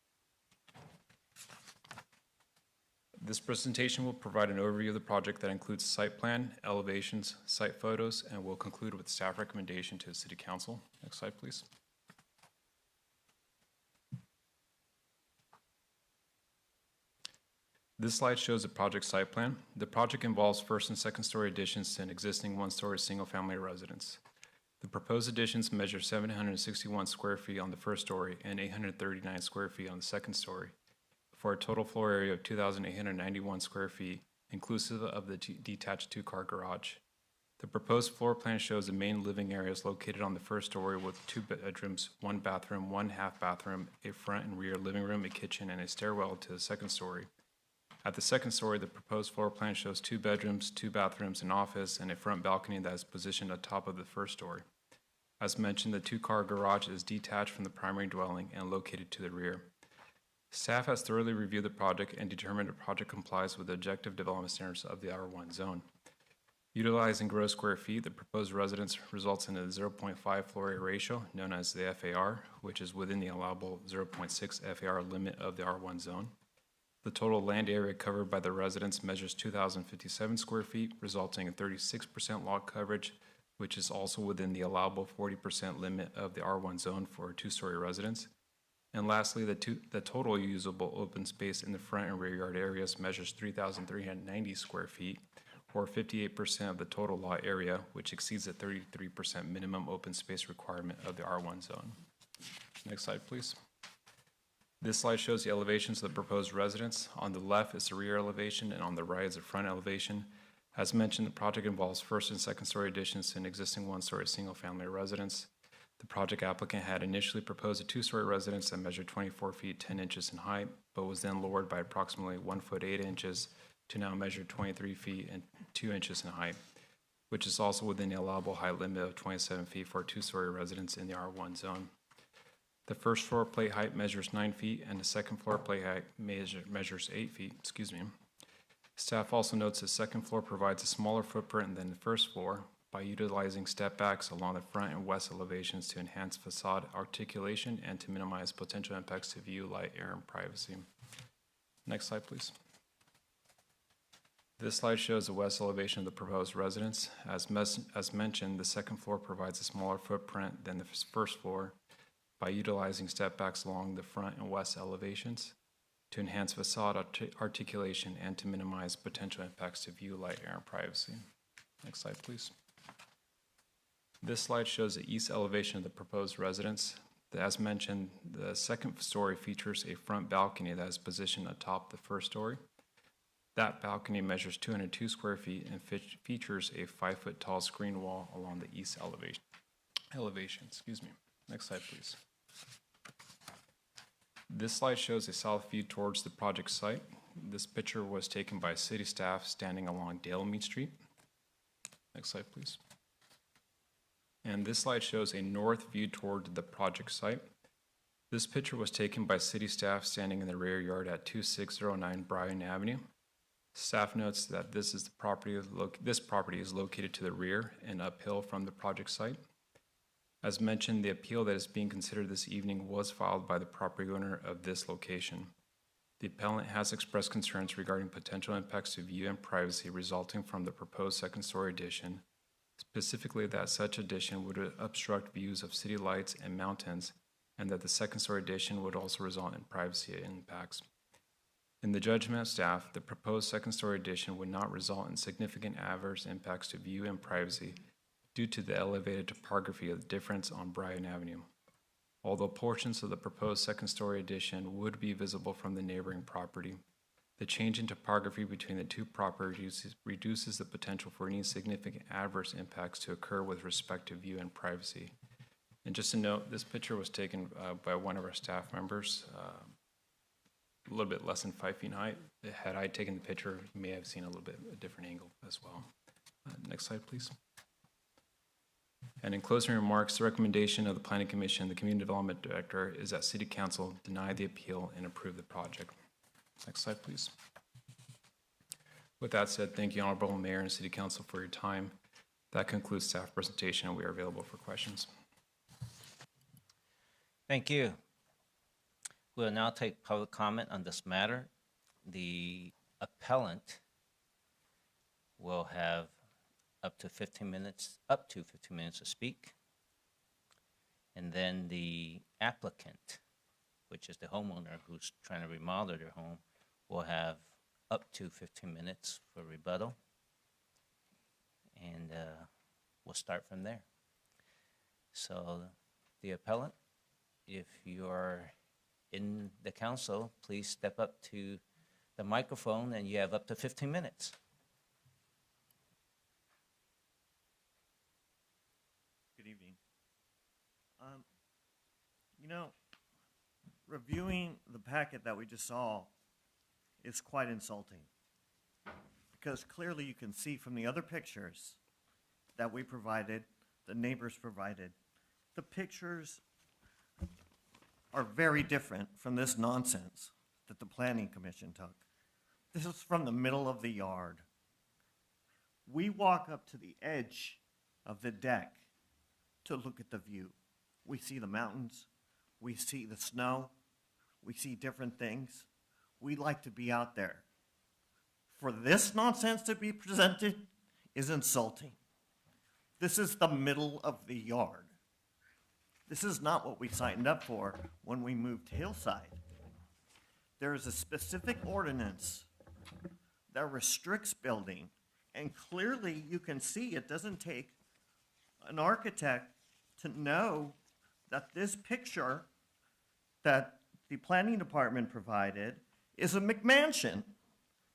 This presentation will provide an overview of the project that includes site plan, elevations, site photos, and will conclude with staff recommendation to the City Council. Next slide, please. This slide shows the project site plan. The project involves first and second story additions to an existing one-story single-family residence. The proposed additions measure 761 square feet on the first story and 839 square feet on the second story, for a total floor area of 2,891 square feet, inclusive of the detached two-car garage. The proposed floor plan shows the main living area is located on the first story with 2 bedrooms, 1 bathroom, 1 half bathroom, a front and rear living room, a kitchen, and a stairwell to the second story. At the second story, the proposed floor plan shows 2 bedrooms, 2 bathrooms, an office, and a front balcony that is positioned atop of the first story. As mentioned, the two-car garage is detached from the primary dwelling and located to the rear. Staff has thoroughly reviewed the project and determined the project complies with the objective development standards of the R1 zone. Utilizing gross square feet, the proposed residence results in a 0.5 floor area ratio, known as the FAR, which is within the allowable 0.6 FAR limit of the R1 zone. The total land area covered by the residence measures 2,057 square feet, resulting in 36% lot coverage, which is also within the allowable 40% limit of the R1 zone for a two-story residence. And lastly, the total usable open space in the front and rear yard areas measures 3,390 square feet, or 58% of the total lot area, which exceeds the 33% minimum open space requirement of the R1 zone. Next slide, please. This slide shows the elevations of the proposed residence. On the left is the rear elevation, and on the right is the front elevation. As mentioned, the project involves first and second story additions to an existing one-story single-family residence. The project applicant had initially proposed a two-story residence that measured 24 feet 10 inches in height, but was then lowered by approximately 1 foot 8 inches to now measure 23 feet and 2 inches in height, which is also within the allowable height limit of 27 feet for a two-story residence in the R1 zone. The first floor plate height measures 9 feet, and the second floor plate height measures 8 feet. Staff also notes the second floor provides a smaller footprint than the first floor by utilizing step backs along the front and west elevations to enhance facade articulation and to minimize potential impacts to view, light, air, and privacy. Next slide, please. This slide shows the west elevation of the proposed residence. As mentioned, the second floor provides a smaller footprint than the first floor by utilizing step backs along the front and west elevations to enhance facade articulation and to minimize potential impacts to view, light, air, and privacy. Next slide, please. This slide shows the east elevation of the proposed residence. As mentioned, the second story features a front balcony that is positioned atop the first story. That balcony measures 202 square feet and features a 5-foot tall screen wall along the east elevation. Next slide, please. This slide shows a south view towards the project site. This picture was taken by city staff standing along Dalemead Street. Next slide, please. And this slide shows a north view toward the project site. This picture was taken by city staff standing in the rear yard at 2609 Bryan Avenue. Staff notes that this property is located to the rear and uphill from the project site. As mentioned, the appeal that is being considered this evening was filed by the property owner of this location. The appellant has expressed concerns regarding potential impacts to view and privacy resulting from the proposed second-story addition, specifically that such addition would obstruct views of city lights and mountains, and that the second-story addition would also result in privacy impacts. In the judgment of staff, the proposed second-story addition would not result in significant adverse impacts to view and privacy due to the elevated topography of the difference on Bryan Avenue. Although portions of the proposed second-story addition would be visible from the neighboring property, the change in topography between the two properties reduces the potential for any significant adverse impacts to occur with respect to view and privacy. And just to note, this picture was taken by one of our staff members, a little bit less than 5 feet in height. Had I taken the picture, you may have seen a little bit a different angle as well. Next slide, please. And in closing remarks, the recommendation of the Planning Commission, the Community Development Director, is that City Council deny the appeal and approve the project. Next slide, please. With that said, thank you, Honorable Mayor and City Council, for your time. That concludes staff presentation, and we are available for questions. Thank you. We'll now take public comment on this matter. The appellant will have up to 15 minutes to speak. And then the applicant, which is the homeowner who's trying to remodel their home, will have up to 15 minutes for rebuttal. And we'll start from there. So the appellant, if you're in the council, please step up to the microphone and you have up to 15 minutes. Good evening. Reviewing the packet that we just saw is quite insulting because clearly you can see from the other pictures that we provided, the neighbors provided, The pictures are very different from this nonsense that the Planning Commission took. This is from the middle of the yard. We walk up to the edge of the deck to look at the view. We see the mountains, we see the snow, we see different things. We like to be out there. For this nonsense to be presented is insulting. This is the middle of the yard. This is not what we signed up for when we moved Hillside. There is a specific ordinance that restricts building, and clearly you can see it doesn't take an architect to know that this picture that the planning department provided is a McMansion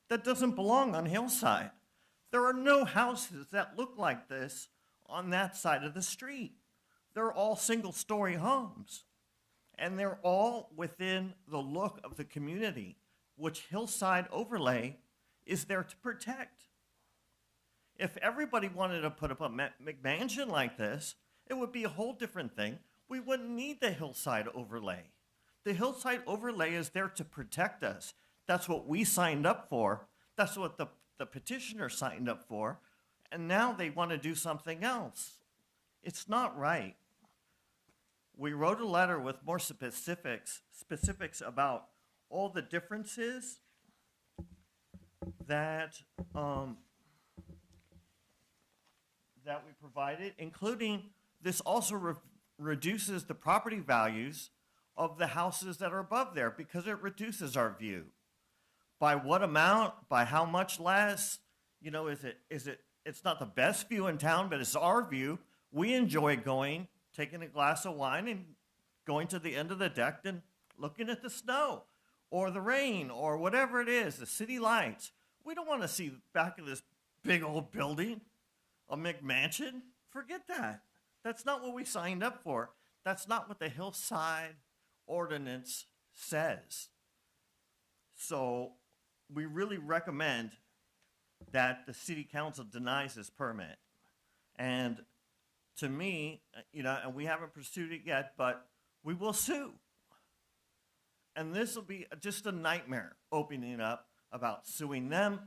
that doesn't belong on Hillside. There are no houses that look like this on that side of the street. They're all single-story homes, and they're all within the look of the community, which Hillside Overlay is there to protect. If everybody wanted to put up a McMansion like this, it would be a whole different thing. We wouldn't need the Hillside Overlay. The Hillside Overlay is there to protect us. That's what we signed up for. That's what the petitioner signed up for. And now they want to do something else. It's not right. We wrote a letter with more specifics about all the differences that that we provided, including this also reduces the property values of the houses that are above there because it reduces our view. By what amount? By how much less? You know, it's not the best view in town, but it's our view. We enjoy going, taking a glass of wine and going to the end of the deck and looking at the snow or the rain or whatever it is, the city lights. We don't want to see the back of this big old building, a McMansion. Forget that. That's not what we signed up for. That's not what the Hillside Ordinance says. So we really recommend that the city council denies this permit. And to me, you know, and we haven't pursued it yet, but we will sue. And this will be just a nightmare opening up about suing them,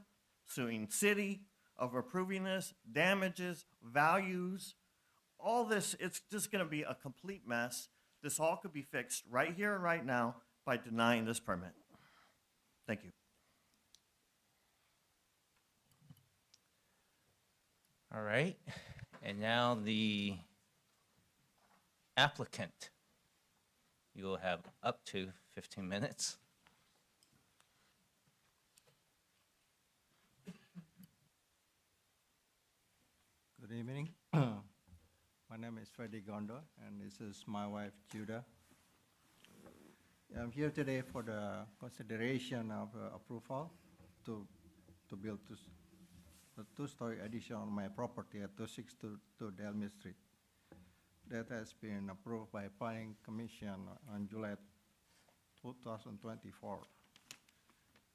suing city, of approving this, damages, values, all this. It's just going to be a complete mess. This all could be fixed right here and right now by denying this permit. Thank you. All right, and now the applicant. You will have up to 15 minutes. Good evening. My name is Freddy Gondo, and this is my wife, Judah. I'm here today for the consideration of approval to build a two-story addition on my property at 262 Delmy Street. That has been approved by Planning Commission on July 2024.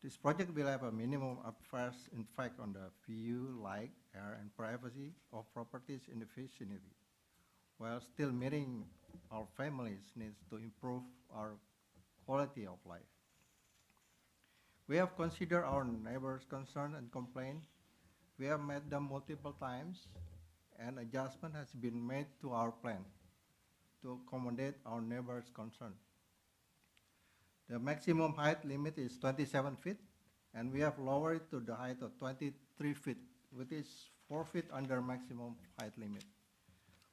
This project will have a minimum upfront impact on the view, light, air, and privacy of properties in the vicinity, while still meeting our family's needs to improve our quality of life. We have considered our neighbors' concern and complaint. We have met them multiple times, and adjustment has been made to our plan to accommodate our neighbors' concern. The maximum height limit is 27 feet, and we have lowered it to the height of 23 feet, which is 4 feet under maximum height limit,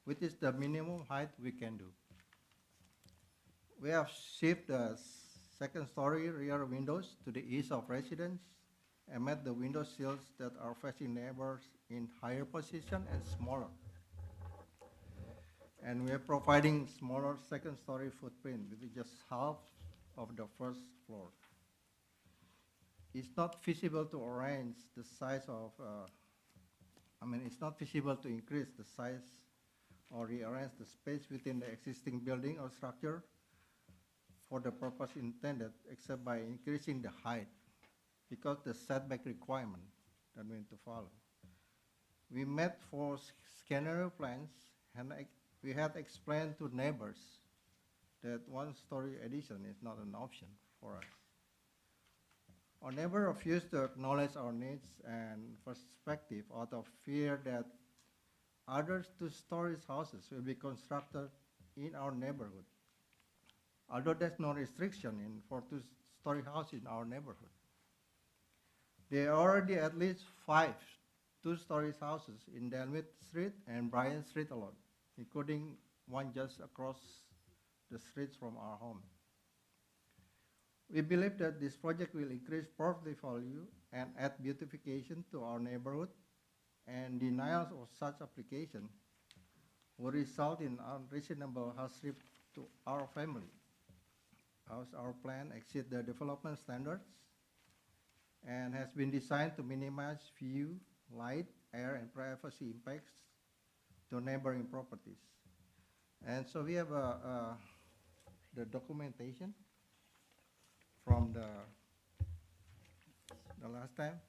which is the minimum height we can do. We have shifted the second-story rear windows to the east of residents and made the window sills that are facing neighbors in higher position and smaller. And we are providing smaller second-story footprint with just half of the first floor. It's not feasible to arrange the size of, it's not feasible to increase the size or rearrange the space within the existing building or structure for the purpose intended, except by increasing the height, because the setback requirement that we need to follow. We met 4 scenario plans, and we had explained to neighbors that one-story addition is not an option for us. Our neighbor refused to acknowledge our needs and perspective out of fear that other two-story houses will be constructed in our neighborhood. Although there's no restriction for two-story houses in our neighborhood. There are already at least 5 two-story houses in Delmit Street and Bryan Street alone, including one just across the streets from our home. We believe that this project will increase property value and add beautification to our neighborhood, and denials of such application will result in unreasonable hardship to our family, as our plan exceeds the development standards and has been designed to minimize view, light, air, and privacy impacts to neighboring properties. And so we have the documentation from the last time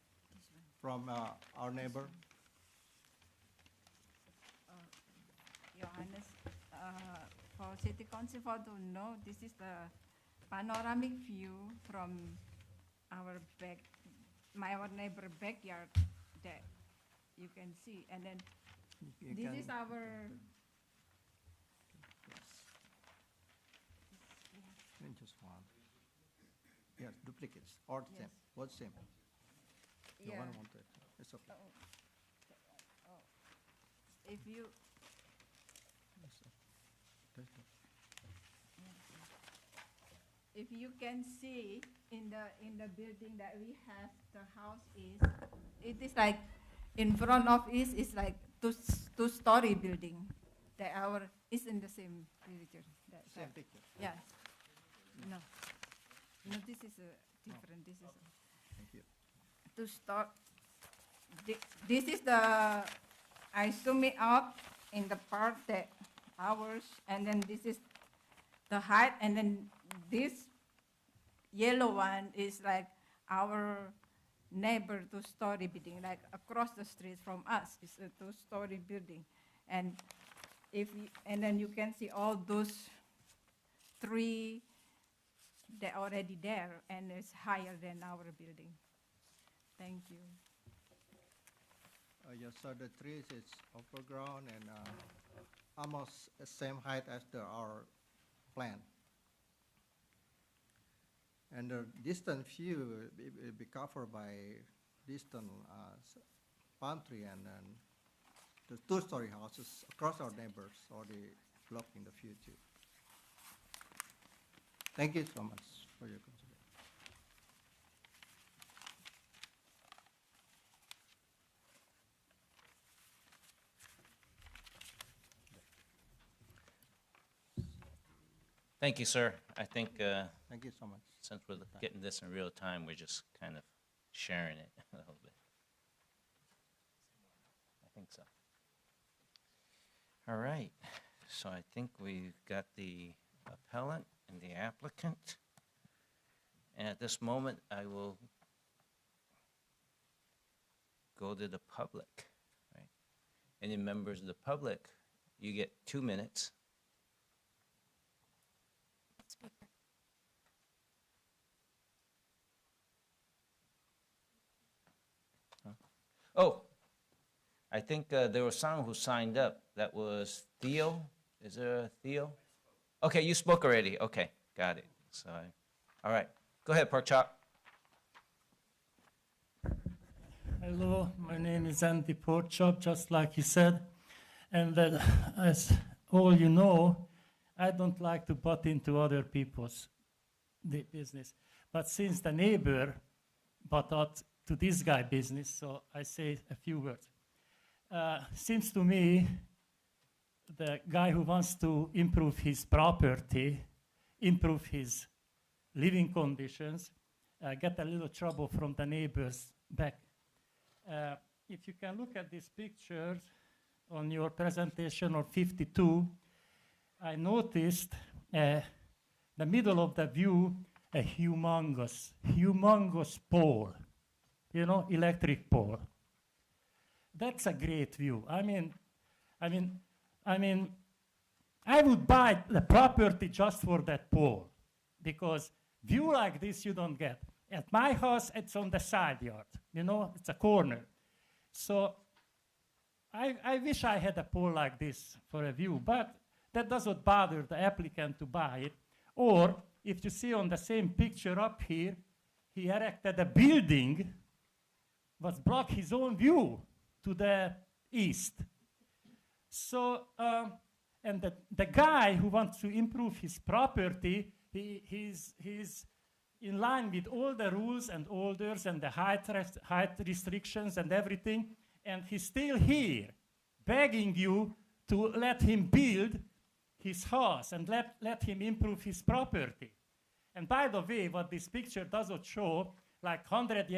from our neighbor. Johannes, for City Council to know, this is the panoramic view from our our neighbor backyard that you can see, and then this is our. Just one. Yes, duplicates or Yes. same. What same? The Yeah. one wanted. It's okay. If you if you can see in the building that we have, the house it is like in front of it is like two-story building. That our is in the same picture. Same picture. Yeah. No, this is different. This is Thank you. to start. This is the I zoom it up in the part that ours, and then this is the height, and then this yellow one is like our neighbor two-story building, like across the street from us. It's a two-story building, and and then you can see all those 3 that are already there, and it's higher than our building. Thank you. Yes, so the trees is overgrown and almost the same height as our plan. And the distant view will be covered by distant palm tree, and then the two-story houses across our neighbors already blocking the view too. Thank you so much for your consideration. Thank you, sir. I think Thank you so much. since we're getting this in real time, we're just kind of sharing it a little bit. I think so. All right. So I think we've got the appellant and the applicant. And at this moment, I will go to the public. Right? Any members of the public, you get 2 minutes. Oh, I think there was someone who signed up. That was Theo. Is there a Theo? Okay, you spoke already. Okay, got it. So, all right. Go ahead, Pork Chop. Hello, my name is Andy Porchop, just like you said. And as all you know, I don't like to butt into other people's business. But since the neighbor butt out to this guy business, so I say a few words. Seems to me the guy who wants to improve his property, improve his living conditions, get a little trouble from the neighbors back. If you can look at these pictures on your presentation of 52, I noticed the middle of the view, a humongous pole, electric pole. That's a great view. I mean, I would buy the property just for that pole, because view like this you don't get. At my house, it's on the side yard, it's a corner. So I wish I had a pole like this for a view, but that doesn't bother the applicant to buy it. Or, if you see on the same picture up here, he erected a building that block his own view to the east. So, and the guy who wants to improve his property, he's in line with all the rules and orders and the height restrictions and everything, and he's still here begging you to let him build his house and let him improve his property. And by the way, what this picture doesn't show, like 100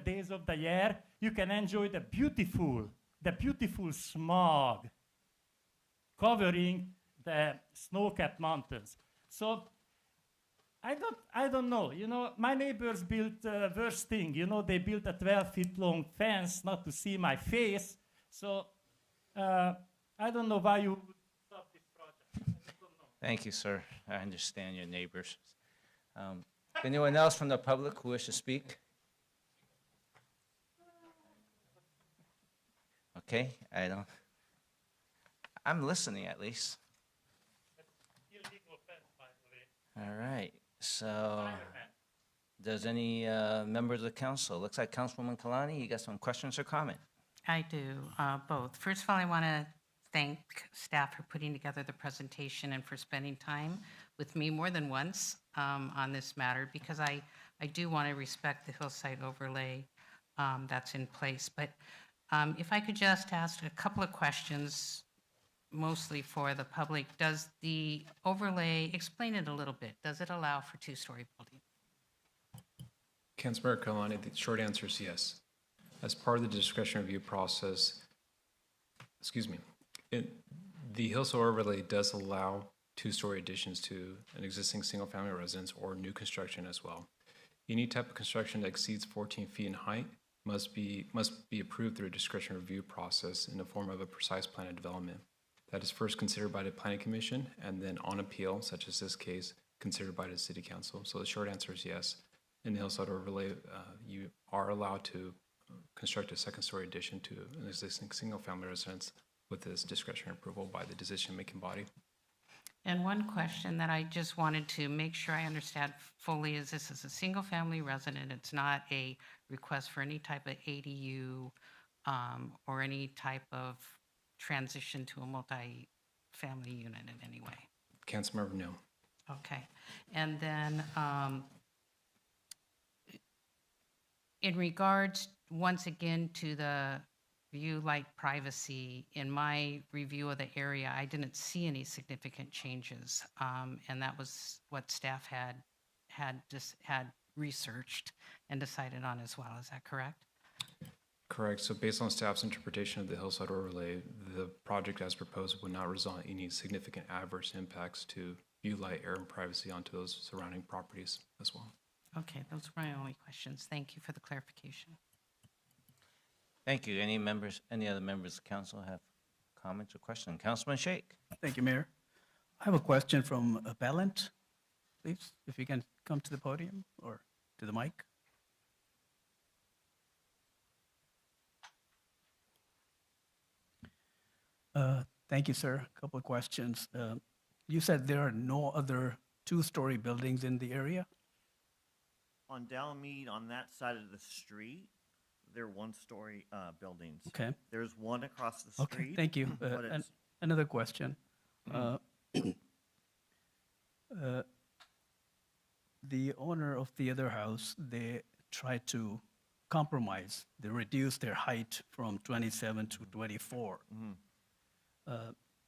days of the year, you can enjoy the beautiful smog covering the snow-capped mountains. So I don't know. My neighbors built the worst thing. They built a 12-foot-long fence not to see my face. So I don't know why you would stop this project. Thank you, sir. I understand your neighbors. Anyone else from the public who wishes to speak? Okay, I'm listening at least. All right, so does any member of the council? Looks like Councilwoman Kalani, you got some questions or comment? I do, both. First of all, I want to thank staff for putting together the presentation and for spending time with me more than once on this matter, because I do want to respect the hillside overlay that's in place. But if I could just ask a couple of questions, mostly for the public. Does the overlay, explain it a little bit, does it allow for two-story building? Councilmember Kalani, the short answer is yes. As part of the discretionary review process, the hillside overlay does allow two-story additions to an existing single-family residence or new construction as well. Any type of construction that exceeds 14 feet in height must be approved through a discretionary review process in the form of a precise plan of development. That is first considered by the Planning Commission, and then on appeal, such as this case, considered by the City Council. So the short answer is yes. In the hillside overlay, you are allowed to construct a second-story addition to an existing single-family residence with this discretionary approval by the decision-making body. And one question that I just wanted to make sure I understand fully is this is a single-family resident. It's not a request for any type of ADU or any type of transition to a multi-family unit in any way. Councilmember, no. Okay. And then in regards, once again, to the view light privacy, in my review of the area, I didn't see any significant changes. And that was what staff had researched and decided on as well. Is that correct? Correct. So based on staff's interpretation of the hillside overlay, the project as proposed would not result in any significant adverse impacts to view light, air, and privacy onto those surrounding properties as well. Okay, those were my only questions. Thank you for the clarification. Thank you. Any other members of the council have comments or questions? Councilman Sheikh. Thank you, Mayor. I have a question from Appellant, please, if you can come to the podium or to the mic. Thank you, sir. A couple of questions. You said there are no other two-story buildings in the area? On Dalmead, on that side of the street, they're one-story buildings. Okay. There's one across the street. Okay, thank you. but it's- Another question. The owner of the other house, they tried to compromise. They reduced their height from 27 to 24.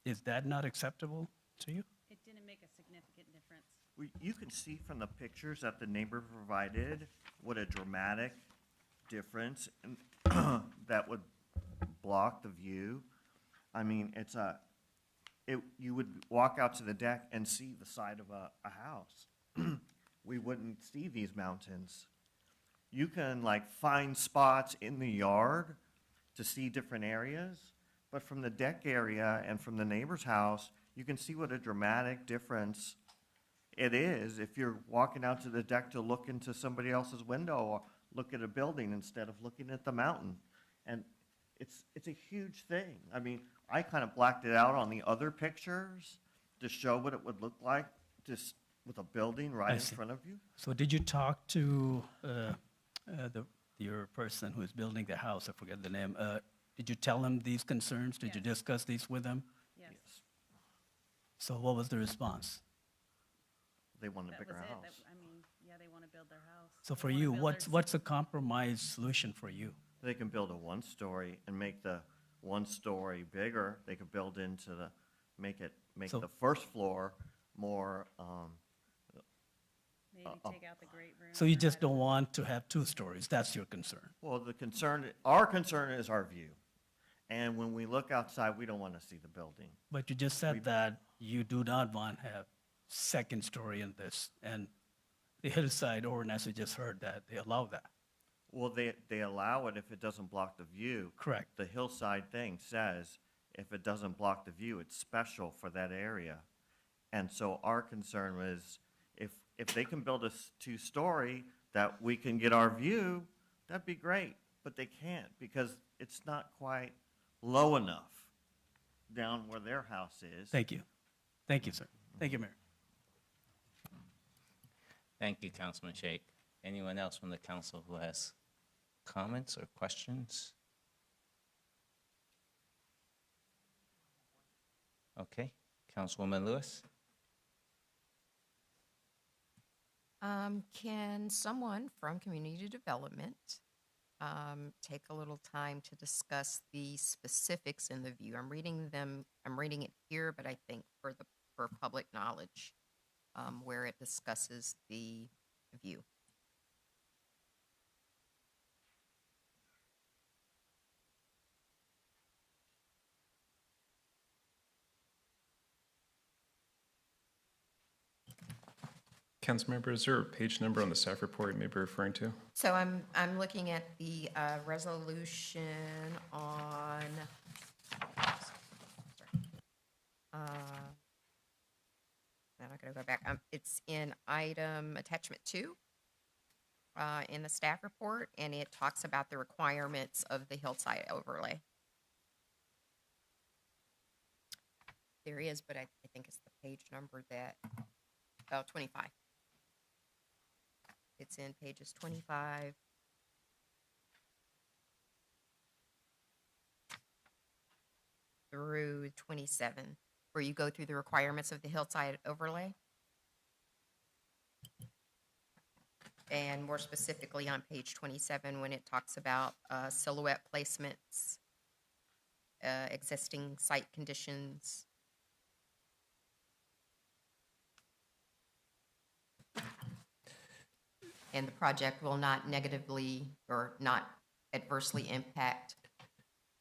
Is that not acceptable to you? It didn't make a significant difference. You can see from the pictures that the neighbor provided what a dramatic difference that would block the view. I mean, you would walk out to the deck and see the side of a house. We wouldn't see these mountains. You can find spots in the yard to see different areas, but from the deck area and from the neighbor's house, you can see what a dramatic difference it is if you're walking out to the deck to look into somebody else's window or look at a building instead of looking at the mountain. And it's a huge thing. I mean, I kind of blacked it out on the other pictures to show what it would look like just with a building right I in see. front of you. So did you talk to your person who is building the house? I forget the name. Did you tell him these concerns? Did you discuss these with him? Yes. So what was the response? They want a That bigger was it. house. I mean, yeah, they want to build their house. So They for wanna you, build their what's a compromise solution for you? They can build a one-story and make the one-story bigger. They could build into the, make So- the first floor more, Maybe take out the great room. So you just don't want to have 2 stories? That's your concern? well, our concern is our view. And when we look outside, we don't want to see the building. But you just said that you do not want to have second story in this, and the hillside ordinance, we just heard that, they allow that. Well, they allow it if it doesn't block the view. Correct. The hillside thing says if it doesn't block the view, it's special for that area. And so our concern was if they can build a 2-story that we can get our view, that'd be great. But they can't because it's not quite low enough down where their house is. Thank you. Thank you, sir. Thank you, Mayor. Thank you, Councilman Sheikh. Anyone else from the council who has comments or questions? Okay, Councilwoman Lewis? Can someone from community development take a little time to discuss the specifics in the view? I'm reading it here, but I think for public knowledge, where it discusses the view. Councilmember, is there a page number on the staff report you may be referring to? So I'm looking at the resolution on, I'm not gonna go back. It's in item attachment 2 in the staff report, and it talks about the requirements of the hillside overlay. There is, but I think it's the page number that, 25. It's in pages 25 through 27, where you go through the requirements of the hillside overlay. And more specifically on page 27, when it talks about silhouette placements, existing site conditions. And the project will not negatively or not adversely impact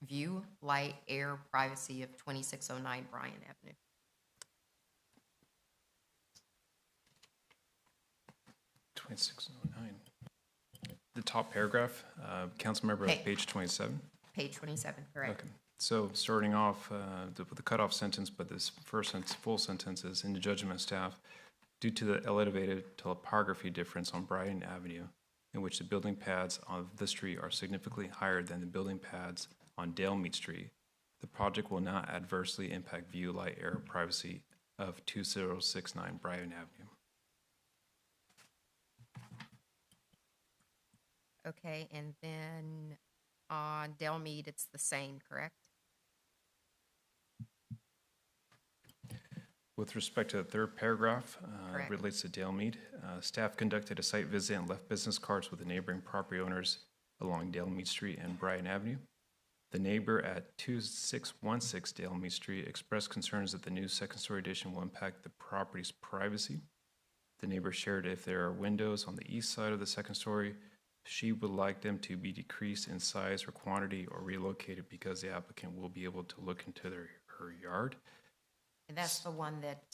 view, light, air, privacy of 2609 Bryan Avenue. The top paragraph, Councilmember, Hey. page 27. Page 27, correct. Okay, so starting off with the cutoff sentence, but this first sentence, full sentence is, in the judgment of staff, due to the elevated topography difference on Bryan Avenue, in which the building pads of the street are significantly higher than the building pads on Dale Mead Street, the project will not adversely impact view, light, air, privacy of 2069 Bryan Avenue. Okay, and then on Dale Mead, it's the same, correct? With respect to the third paragraph, Correct. relates to Dale Mead. Staff conducted a site visit and left business cards with the neighboring property owners along Dale Mead Street and Bryan Avenue. The neighbor at 2616 Dale Mead Street expressed concerns that the new second-story addition will impact the property's privacy. The neighbor shared if there are windows on the east side of the second story, she would like them to be decreased in size or quantity or relocated because the applicant will be able to look into her yard. And that's the one that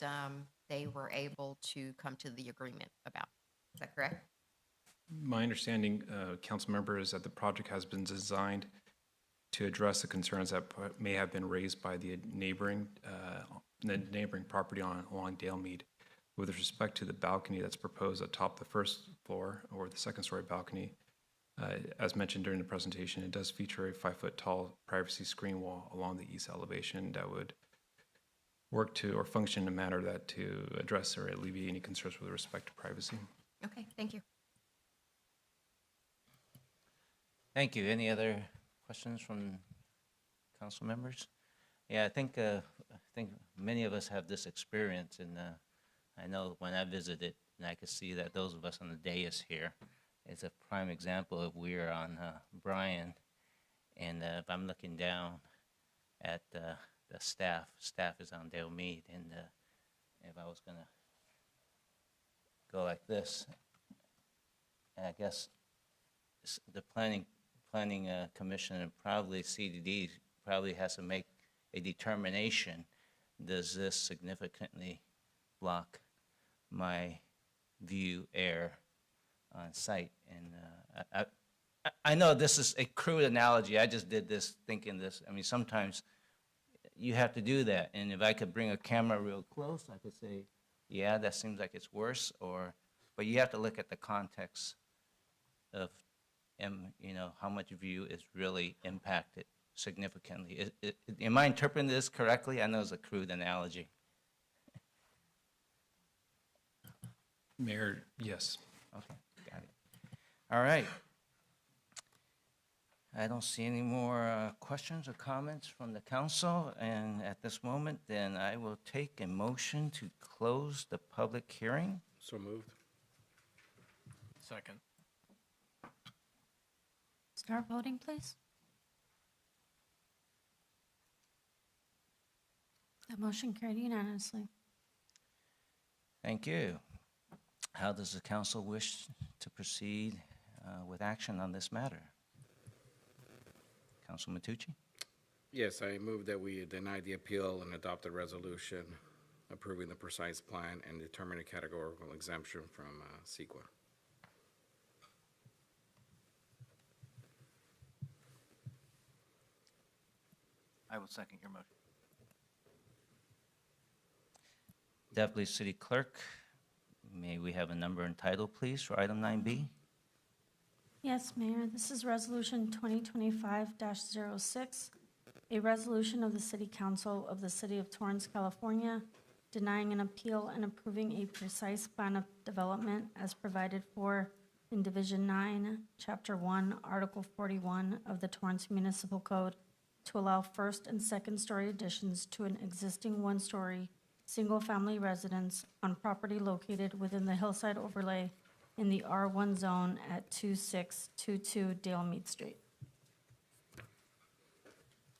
they were able to come to the agreement about. Is that correct? My understanding, council member, is that the project has been designed to address the concerns that may have been raised by the neighboring property along Dalemead with respect to the balcony that's proposed atop the first floor or the second-story balcony. As mentioned during the presentation, it does feature a 5-foot tall privacy screen wall along the east elevation that would work to or function in a manner that to address or alleviate any concerns with respect to privacy. Okay, thank you. Thank you. Any other questions from council members? Yeah, I think many of us have this experience, and I know when I visited, and I could see that those of us on the dais here, it's a prime example of we're on Bryan, and if I'm looking down at the staff is on Dalemead, and if I was gonna go like this, and I guess the planning commission and probably CDD probably has to make a determination, does this significantly block my view air on site? And I know this is a crude analogy. I just did this thinking this. I mean, sometimes you have to do that. And if I could bring a camera real close, I could say, yeah, that seems like it's worse. But you have to look at the context of, how much view is really impacted significantly. Am I interpreting this correctly? I know it's a crude analogy. Mayor, yes. Okay, got it. All right. I don't see any more questions or comments from the council, and at this moment, then I will take a motion to close the public hearing. So moved. Second. Start voting, please. The motion carried unanimously. Thank you. How does the council wish to proceed with action on this matter? Council Matucci? Yes, I move that we deny the appeal and adopt a resolution approving the precise plan and determine a categorical exemption from CEQA. I will second your motion. Deputy City Clerk, may we have a number and title, please, for item 9B? Yes, Mayor, this is Resolution 2025-06, a resolution of the City Council of the City of Torrance, California, denying an appeal and approving a precise plan of development as provided for in Division 9, Chapter 1, Article 41 of the Torrance Municipal Code to allow first and second-story additions to an existing one-story single-family residence on property located within the hillside overlay in the R1 zone at 2622 Dalemead Street.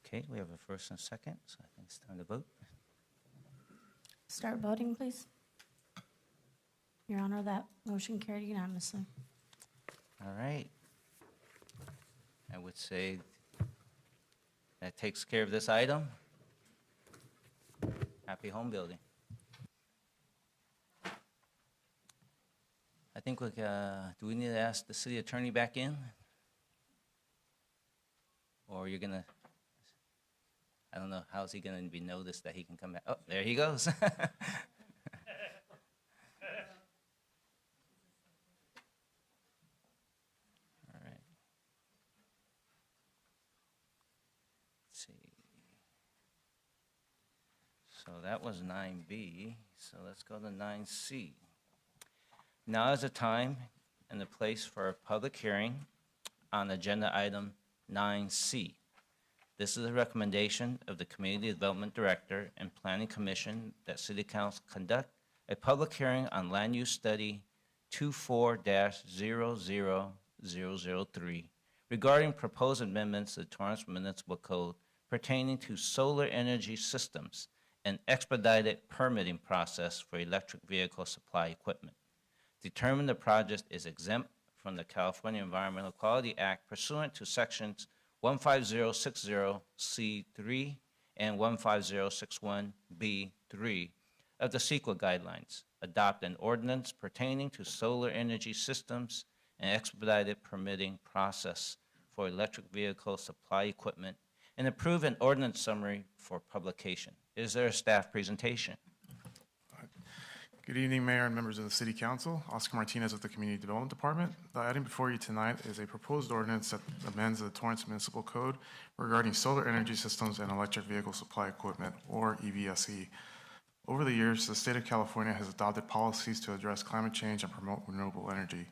Okay, we have a first and second, so I think it's time to vote. Start voting, please. Your Honor, that motion carried unanimously. All right. I would say that takes care of this item. Happy home building. I think do we need to ask the city attorney back in? Or you're gonna, I don't know, how's he gonna be noticed that he can come back? Oh, there he goes. All right. Let's see. So that was 9B, so let's go to 9C. Now is the time and the place for a public hearing on agenda item 9C. This is a recommendation of the Community Development Director and Planning Commission that City Council conduct a public hearing on Land Use Study 24-00003 regarding proposed amendments to the Torrance Municipal Code pertaining to solar energy systems and expedited permitting process for electric vehicle supply equipment. Determine the project is exempt from the California Environmental Quality Act pursuant to sections 15060C3 and 15061B3 of the CEQA guidelines. Adopt an ordinance pertaining to solar energy systems and expedited permitting process for electric vehicle supply equipment and approve an ordinance summary for publication. Is there a staff presentation? Good evening, Mayor and members of the City Council. Oscar Martinez with the Community Development Department. The item before you tonight is a proposed ordinance that amends the Torrance Municipal Code regarding solar energy systems and electric vehicle supply equipment, or EVSE. Over the years, the state of California has adopted policies to address climate change and promote renewable energy.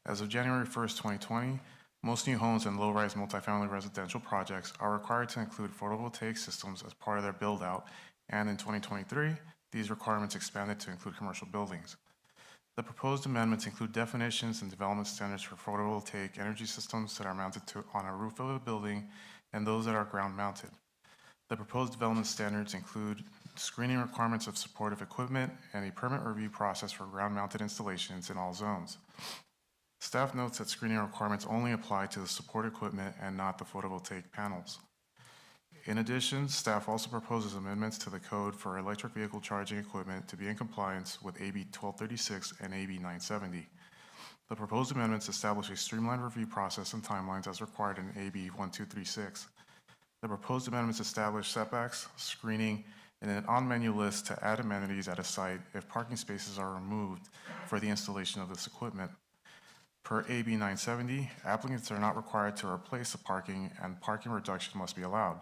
As of January 1st, 2020, most new homes and low-rise multifamily residential projects are required to include photovoltaic systems as part of their build-out, and in 2023, these requirements expanded to include commercial buildings. The proposed amendments include definitions and development standards for photovoltaic energy systems that are mounted on a roof of a building and those that are ground-mounted. The proposed development standards include screening requirements of supportive equipment and a permit review process for ground-mounted installations in all zones. Staff notes that screening requirements only apply to the support equipment and not the photovoltaic panels. In addition, staff also proposes amendments to the code for electric vehicle charging equipment to be in compliance with AB 1236 and AB 970. The proposed amendments establish a streamlined review process and timelines as required in AB 1236. The proposed amendments establish setbacks, screening, and an on-menu list to add amenities at a site if parking spaces are removed for the installation of this equipment. Per AB 970, applicants are not required to replace the parking, and parking reduction must be allowed.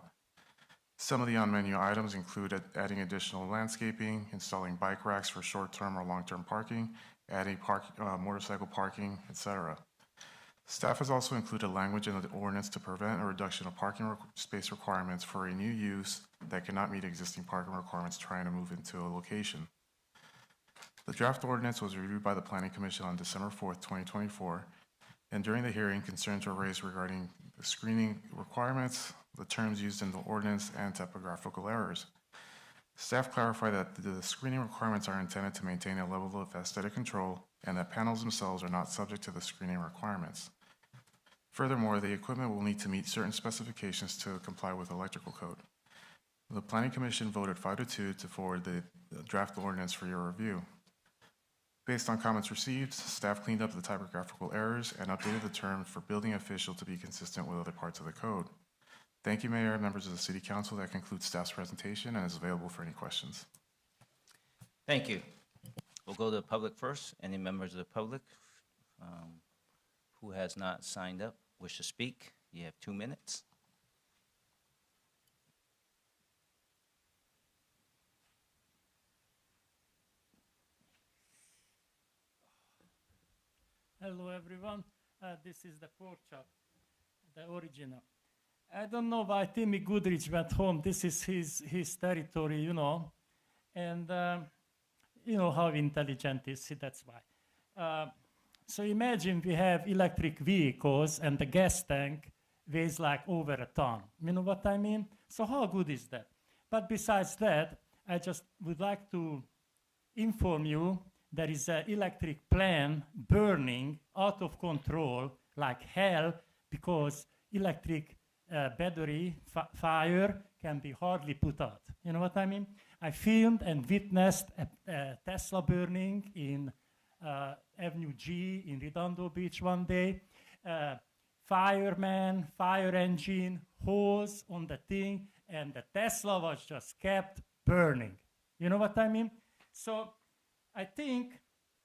Some of the on-menu items include adding additional landscaping, installing bike racks for short-term or long-term parking, adding motorcycle parking, etc. Staff has also included language in the ordinance to prevent a reduction of parking space requirements for a new use that cannot meet existing parking requirements trying to move into a location. The draft ordinance was reviewed by the Planning Commission on December 4th, 2024, and during the hearing, concerns were raised regarding the screening requirements, the terms used in the ordinance, and typographical errors. Staff clarified that the screening requirements are intended to maintain a level of aesthetic control and that panels themselves are not subject to the screening requirements. Furthermore, the equipment will need to meet certain specifications to comply with electrical code. The Planning Commission voted 5-2 to forward the draft ordinance for your review. Based on comments received, staff cleaned up the typographical errors and updated the term for building official to be consistent with other parts of the code. Thank you, Mayor and members of the City Council. That concludes staff's presentation and is available for any questions. Thank you. We'll go to the public first. Any members of the public who has not signed up, wish to speak? You have 2 minutes. Hello, everyone. This is the pork chop, the original. I don't know why Timmy Goodrich went home. This is his territory, you know. And you know how intelligent is he, that's why. So imagine we have electric vehicles and the gas tank weighs like over a ton. You know what I mean? So how good is that? But besides that, I just would like to inform you there is an electric plant burning out of control like hell because electric battery fire can be hardly put out. You know what I mean? I filmed and witnessed a Tesla burning in Avenue G in Redondo Beach one day. Fireman, fire engine, hose on the thing, and the Tesla was just kept burning. You know what I mean? So I think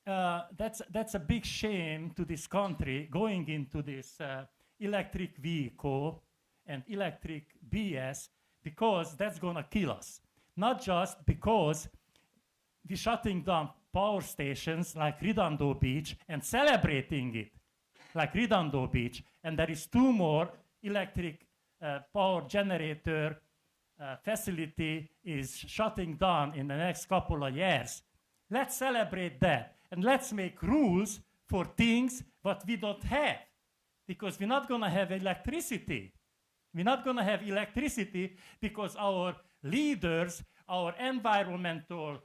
that's a big shame to this country going into this electric vehicle and electric BS, because that's going to kill us. Not just because we're shutting down power stations like Redondo Beach and celebrating it like Redondo Beach, and there is 2 more electric power generator facility is shutting down in the next couple of years. Let's celebrate that, and let's make rules for things that we don't have, because we're not going to have electricity. We're not going to have electricity because our leaders, our environmental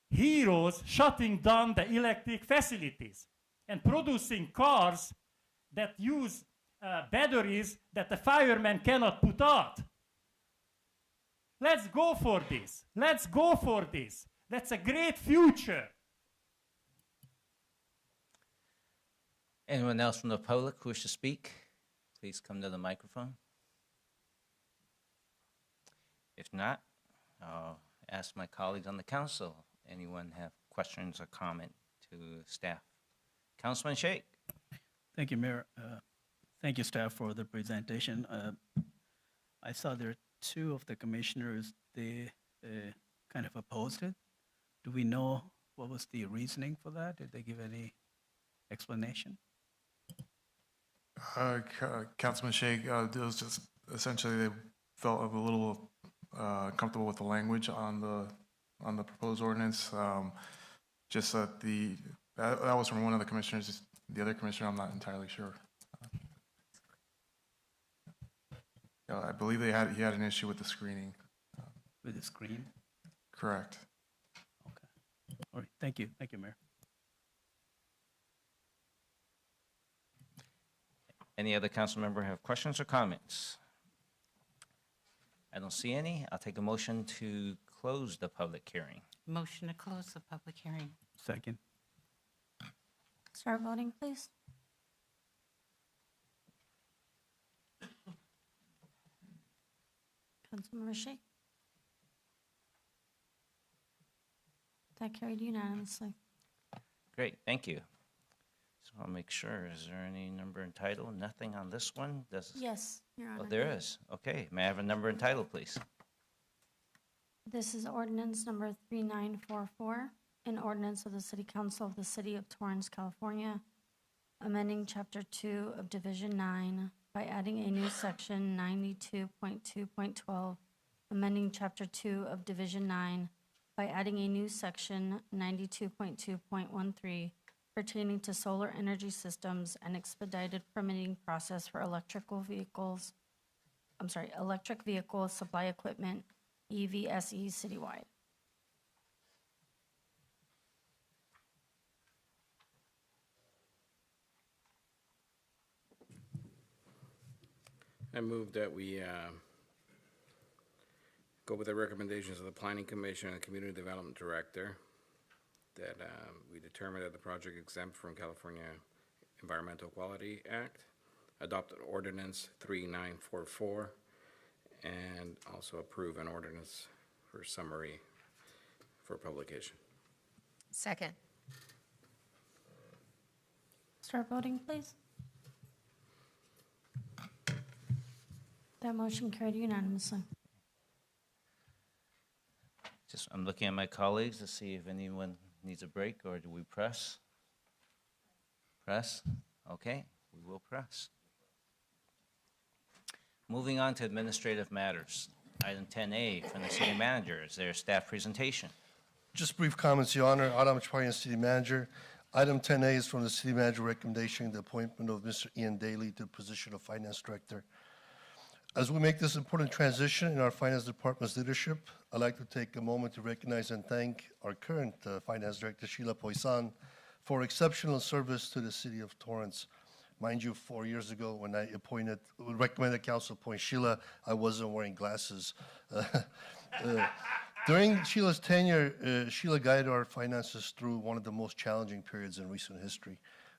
heroes, shutting down the electric facilities and producing cars that use batteries that the firemen cannot put out. Let's go for this. Let's go for this. That's a great future. Anyone else from the public who wish to speak? please come to the microphone. If not, I'll ask my colleagues on the council. Anyone have questions or comment to staff? Councilman Sheikh. Thank you, Mayor. Thank you, staff, for the presentation. I saw there are two of the commissioners, they kind of opposed it. Do we know what was the reasoning for that? Did they give any explanation? Councilman Sheikh, it was just essentially they felt a little comfortable with the language on the proposed ordinance. Just that that was from one of the commissioners. The other commissioner, I'm not entirely sure. I believe he had an issue with the screening. With the screen? Correct. Okay. All right. Thank you. Thank you, Mayor. Any other council member have questions or comments? I don't see any. I'll take a motion to close the public hearing. Motion to close the public hearing. Second. Start voting, please. Councilmember Sheikh. That carried unanimously. Great, thank you. So I'll make sure, is there any number and title? Nothing on this one? Yes, Your Honor. Oh, there is. Okay, may I have a number and title, please? This is ordinance number 3944, an ordinance of the City Council of the City of Torrance, California, amending Chapter 2 of Division 9 by adding a new section 92.2.12, amending Chapter 2 of Division 9 by adding a new section 92.2.13 pertaining to solar energy systems and expedited permitting process for electric vehicle supply equipment, EVSE citywide. I move that we go with the recommendations of the Planning Commission and Community Development Director, that we determine that the project exempt from California Environmental Quality Act, adopt an ordinance 3944, and also approve an ordinance for summary for publication. Second. Start voting, please. That motion carried unanimously. I'm looking at my colleagues to see if anyone needs a break, or do we press? Press? Okay, we will press. Moving on to administrative matters. Item 10A from the city manager. Is there a staff presentation? Just brief comments, Your Honor. Adam Chaparian, City Manager. Item 10A is from the City Manager recommendation, the appointment of Mr. Ian Daly to the position of Finance Director. As we make this important transition in our Finance Department's leadership, I'd like to take a moment to recognize and thank our current Finance Director, Sheila Poisan, for exceptional service to the City of Torrance. Mind you, 4 years ago when I recommended Council appoint Sheila, I wasn't wearing glasses. During Sheila's tenure, Sheila guided our finances through one of the most challenging periods in recent history.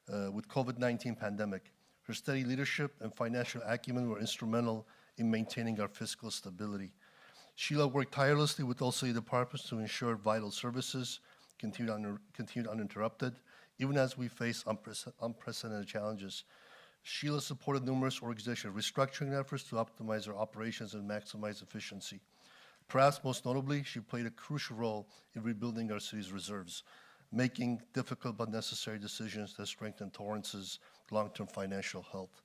With COVID-19 pandemic, her steady leadership and financial acumen were instrumental in maintaining our fiscal stability. Sheila worked tirelessly with all city departments to ensure vital services continued uninterrupted, even as we face unprecedented challenges. Sheila supported numerous organizational restructuring efforts to optimize our operations and maximize efficiency. Perhaps most notably, she played a crucial role in rebuilding our city's reserves, making difficult but necessary decisions that strengthen Torrance's long-term financial health.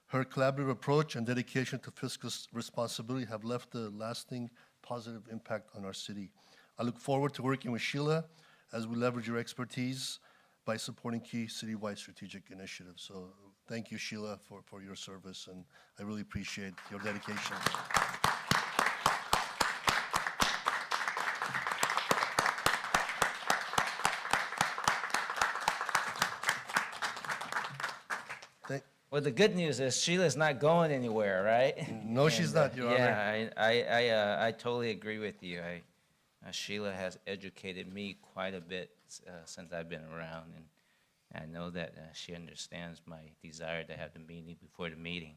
Her collaborative approach and dedication to fiscal responsibility have left a lasting positive impact on our city. I look forward to working with Sheila as we leverage your expertise by supporting key citywide strategic initiatives. So thank you, Sheila, for your service, and I really appreciate your dedication. Well, the good news is Sheila's not going anywhere, right? No, she's not, Your Honor. Yeah, I totally agree with you. Sheila has educated me quite a bit since I've been around, I know that she understands my desire to have the meeting before the meeting,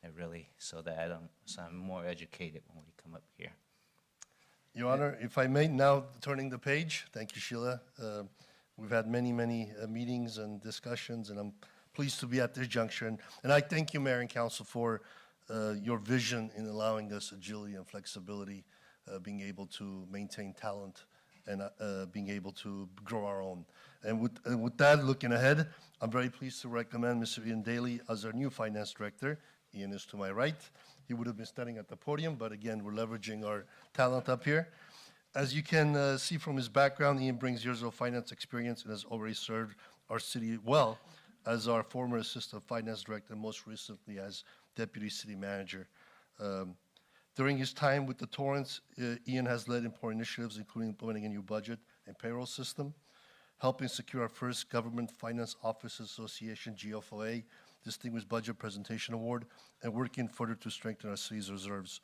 and really, so that so I'm more educated when we come up here. Your Honor, if I may, now turning the page, thank you, Sheila. We've had many, many meetings and discussions, and I'm pleased to be at this juncture. And I thank you, Mayor and Council, for your vision in allowing us agility and flexibility, being able to maintain talent and being able to grow our own. And with that, looking ahead, I'm very pleased to recommend Mr. Ian Daly as our new Finance Director. Ian is to my right. He would have been standing at the podium, but again, we're leveraging our talent up here. As you can see from his background, Ian brings years of finance experience and has already served our city well as our former Assistant Finance Director, and most recently as Deputy City Manager. During his time with the Torrance, Ian has led important initiatives, including implementing a new budget and payroll system, helping secure our first Government Finance Officers Association, GFOA, Distinguished Budget Presentation Award, and working further to strengthen our city's reserves.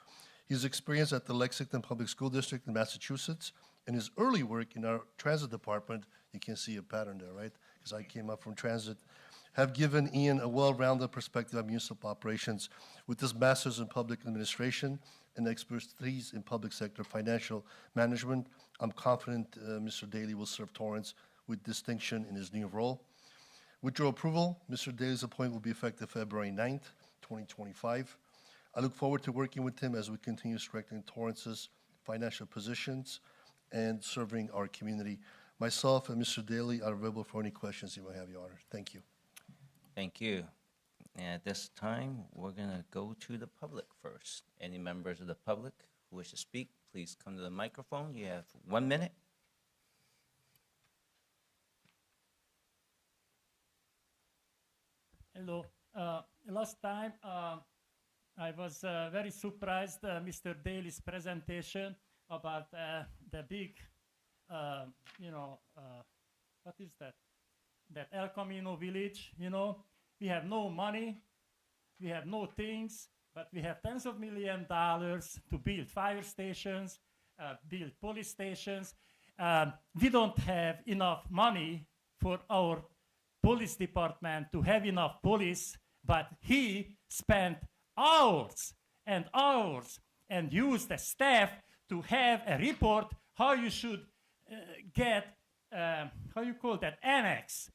His experience at the Lexington Public School District in Massachusetts and his early work in our transit department, you can see a pattern there, right? Because I came up from transit, have given Ian a well-rounded perspective on municipal operations. With his master's in public administration and expertise in public sector financial management, I'm confident Mr. Daly will serve Torrance with distinction in his new role. With your approval, Mr. Daly's appointment will be effective February 9th, 2025. I look forward to working with him as we continue strengthening Torrance's financial positions and serving our community. Myself and Mr. Daly are available for any questions you may have, Your Honor. Thank you. Thank you. And at this time, we're going to go to the public first. Any members of the public who wish to speak, please come to the microphone. You have 1 minute. Hello. Last time, I was very surprised Mr. Daly's presentation about the big, what is that? That El Camino village, we have no money, we have no things, but we have tens of millions of dollars to build fire stations, build police stations. We don't have enough money for our police department to have enough police, but he spent hours and hours and used the staff to have a report how you should get, how you call that, annex,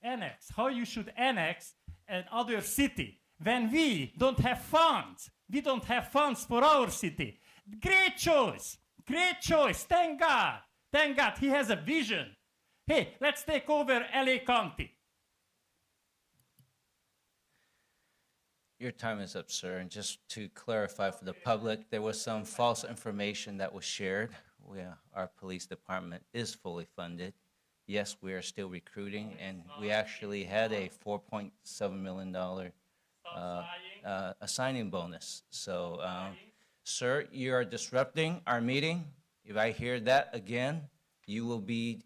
how you should annex another city. When we don't have funds for our city. Great choice, thank God, he has a vision. Hey, let's take over LA County. Your time is up, sir. And just to clarify for the public, there was some false information that was shared. Our police department is fully funded. Yes, we are still recruiting, and we actually had a $4.7 million a signing bonus. So, sir, you are disrupting our meeting. If I hear that again, you will be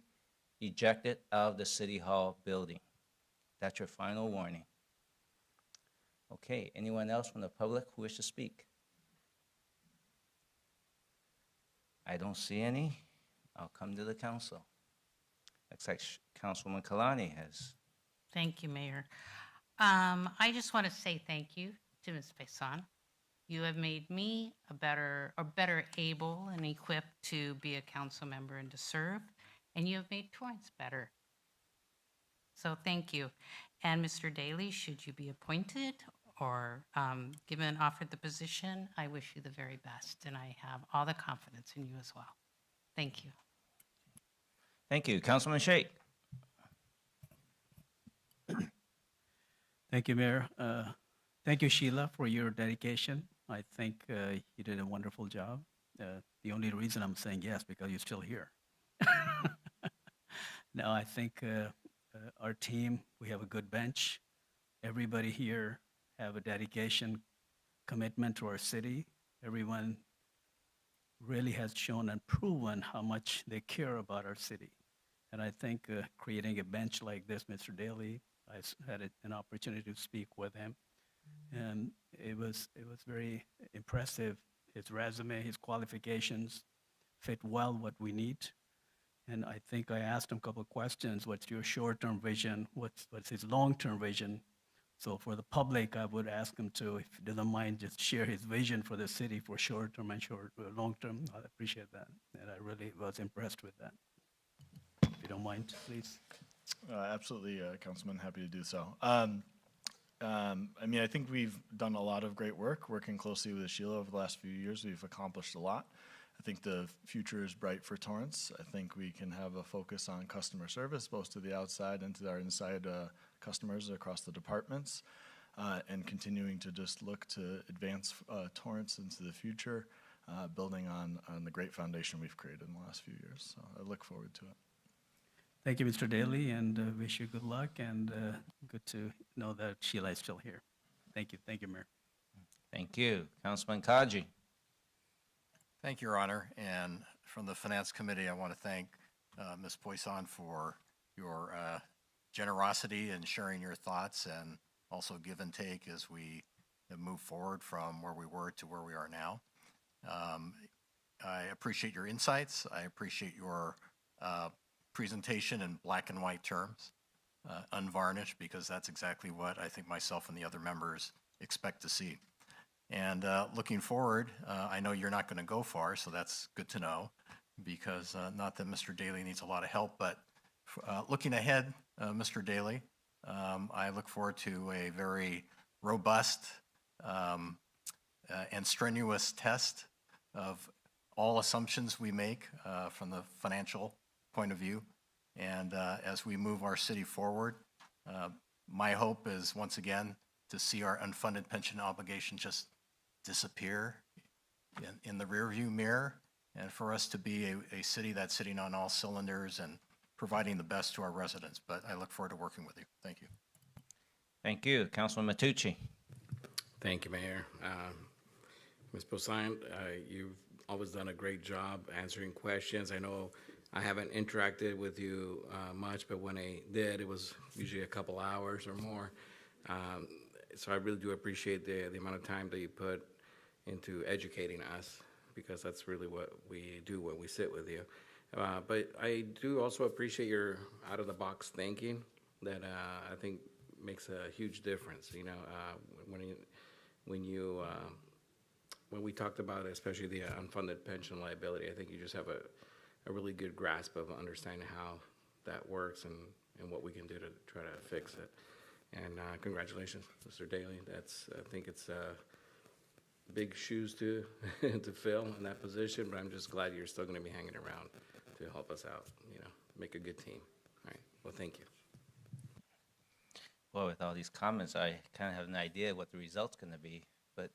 ejected out of the City Hall building. That's your final warning. Okay, anyone else from the public who wish to speak? I don't see any. I'll come to the council. Looks like Councilwoman Kalani has. Thank you, Mayor. I just want to say thank you to Ms. Pesan. You have made me better able and equipped to be a council member and to serve, and you have made Torrance better. So thank you. And Mr. Daly, should you be appointed or offered the position, I wish you the very best, and I have all the confidence in you as well. Thank you. Thank you. Councilman Sheikh. Thank you, Mayor. Thank you, Sheila, for your dedication. I think you did a wonderful job. The only reason I'm saying yes because you're still here. No, I think our team, we have a good bench. Everybody here have a dedication, commitment to our city. Everyone really has shown and proven how much they care about our city. And I think creating a bench like this, Mr. Daly, I had an opportunity to speak with him, and it was very impressive. His resume, his qualifications fit well what we need. And I think I asked him a couple of questions. What's your short-term vision? What's his long-term vision? So for the public, I would ask him to, if he doesn't mind, just share his vision for the city for short-term and long-term. I appreciate that. And I really was impressed with that. If you don't mind, please. Absolutely, Councilman, happy to do so. I mean, I think we've done a lot of great work working closely with Sheila over the last few years. We've accomplished a lot. I think the future is bright for Torrance. I think we can have a focus on customer service, both to the outside and to our inside customers across the departments, and continuing to just look to advance Torrance into the future, building on the great foundation we've created in the last few years. So I look forward to it. Thank you, Mr. Daly, and wish you good luck, and good to know that Sheila is still here. Thank you, Mayor. Thank you. Councilman Kaji. Thank you, Your Honor. And from the Finance Committee, I want to thank Ms. Poisson for your generosity in sharing your thoughts and also give and take as we have moved forward from where we were to where we are now. I appreciate your insights. I appreciate your presentation in black and white terms, unvarnished, because that's exactly what I think myself and the other members expect to see. And looking forward, I know you're not going to go far, so that's good to know, because not that Mr. Daly needs a lot of help, but looking ahead, Mr. Daly, I look forward to a very robust and strenuous test of all assumptions we make from the financial point of view. And as we move our city forward, my hope is, once again, to see our unfunded pension obligation just disappear in the rearview mirror, and for us to be a city that's sitting on all cylinders and providing the best to our residents. But I look forward to working with you. Thank you. Thank you. Councilman Matucci. Thank you, Mayor. Ms. Poisson, you've always done a great job answering questions. I know I haven't interacted with you much, but when I did, it was usually a couple hours or more. So I really do appreciate the amount of time that you put into educating us, because that's really what we do when we sit with you. But I do also appreciate your out-of-the-box thinking that I think makes a huge difference. You know, when we talked about especially the unfunded pension liability, I think you just have a really good grasp of understanding how that works and what we can do to try to fix it. And congratulations, Mr. Daly. I think it's big shoes to to fill in that position, but I'm just glad you're still going to be hanging around to help us out, you know, make a good team. All right, well, thank you. Well, with all these comments, I kind of have an idea what the result's going to be. But,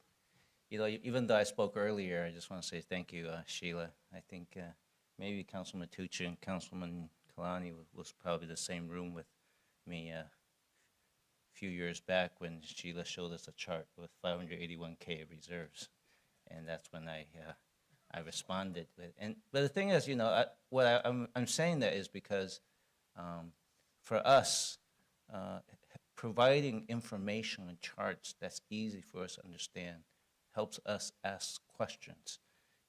you know, even though I spoke earlier, I just want to say thank you, Sheila. I think maybe Councilman Tucci and Councilman Kalani was probably the same room with me a few years back when Sheila showed us a chart with 581K of reserves. And that's when I responded with. But the thing is, you know, I'm saying that is because for us, providing information and charts that's easy for us to understand helps us ask questions.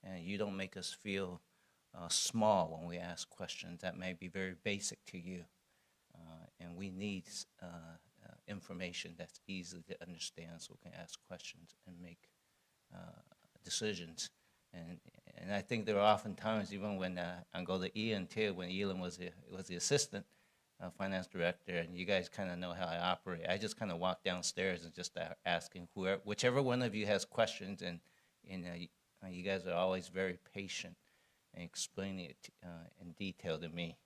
And you don't make us feel small when we ask questions that may be very basic to you. And we need information that's easy to understand so we can ask questions and make decisions. And I think there are often times, even when I go to Ian too, when Ian was the assistant finance director, and you guys kind of know how I operate. I just kind of walk downstairs and just asking whichever one of you has questions, and you guys are always very patient and explaining it in detail to me,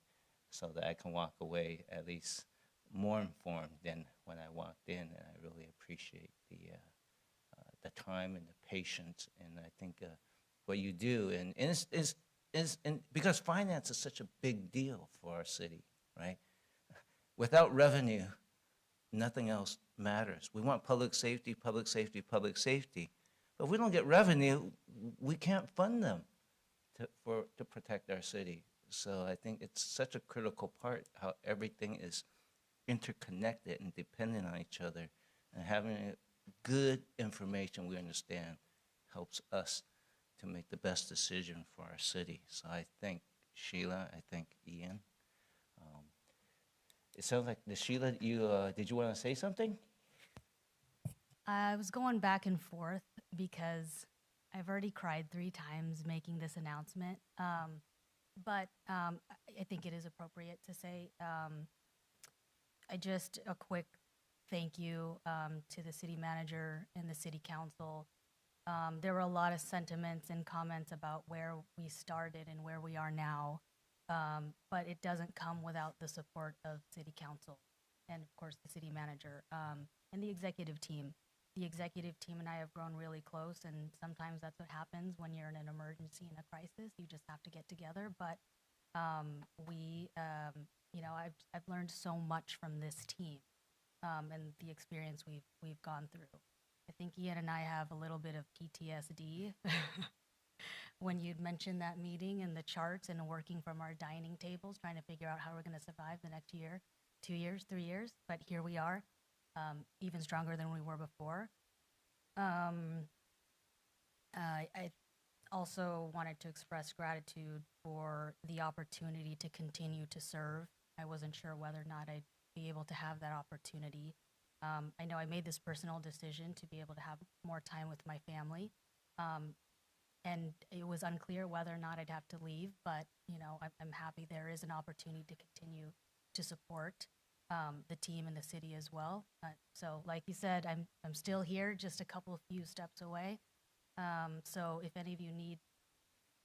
so that I can walk away at least more informed than when I walked in. And I really appreciate the time and the patience, and I think what you do, and it's because finance is such a big deal for our city, right? Without revenue, nothing else matters. We want public safety, public safety, public safety. But if we don't get revenue, we can't fund them to protect our city. So I think it's such a critical part how everything is interconnected and dependent on each other. And having good information we understand helps us to make the best decision for our city. So I thank Sheila, I think Ian. Um, It sounds like, Sheila, did you want to say something? I was going back and forth because I've already cried 3 times making this announcement. But I think it is appropriate to say a quick thank you to the city manager and the city council. There were a lot of sentiments and comments about where we started and where we are now, but it doesn't come without the support of city council and, of course, the city manager and the executive team. The executive team and I have grown really close, and sometimes that's what happens when you're in an emergency and a crisis. You just have to get together. But I've learned so much from this team and the experience we've gone through. I think Ian and I have a little bit of PTSD when you'd mentioned that meeting and the charts and working from our dining tables, trying to figure out how we're going to survive the next year, 2 years, 3 years. But here we are, even stronger than we were before. I also wanted to express gratitude for the opportunity to continue to serve. I wasn't sure whether or not I'd be able to have that opportunity. I know I made this personal decision to be able to have more time with my family. And it was unclear whether or not I'd have to leave, but I'm happy there is an opportunity to continue to support the team and the city as well. So like you said, I'm still here, just a few steps away. So if any of you need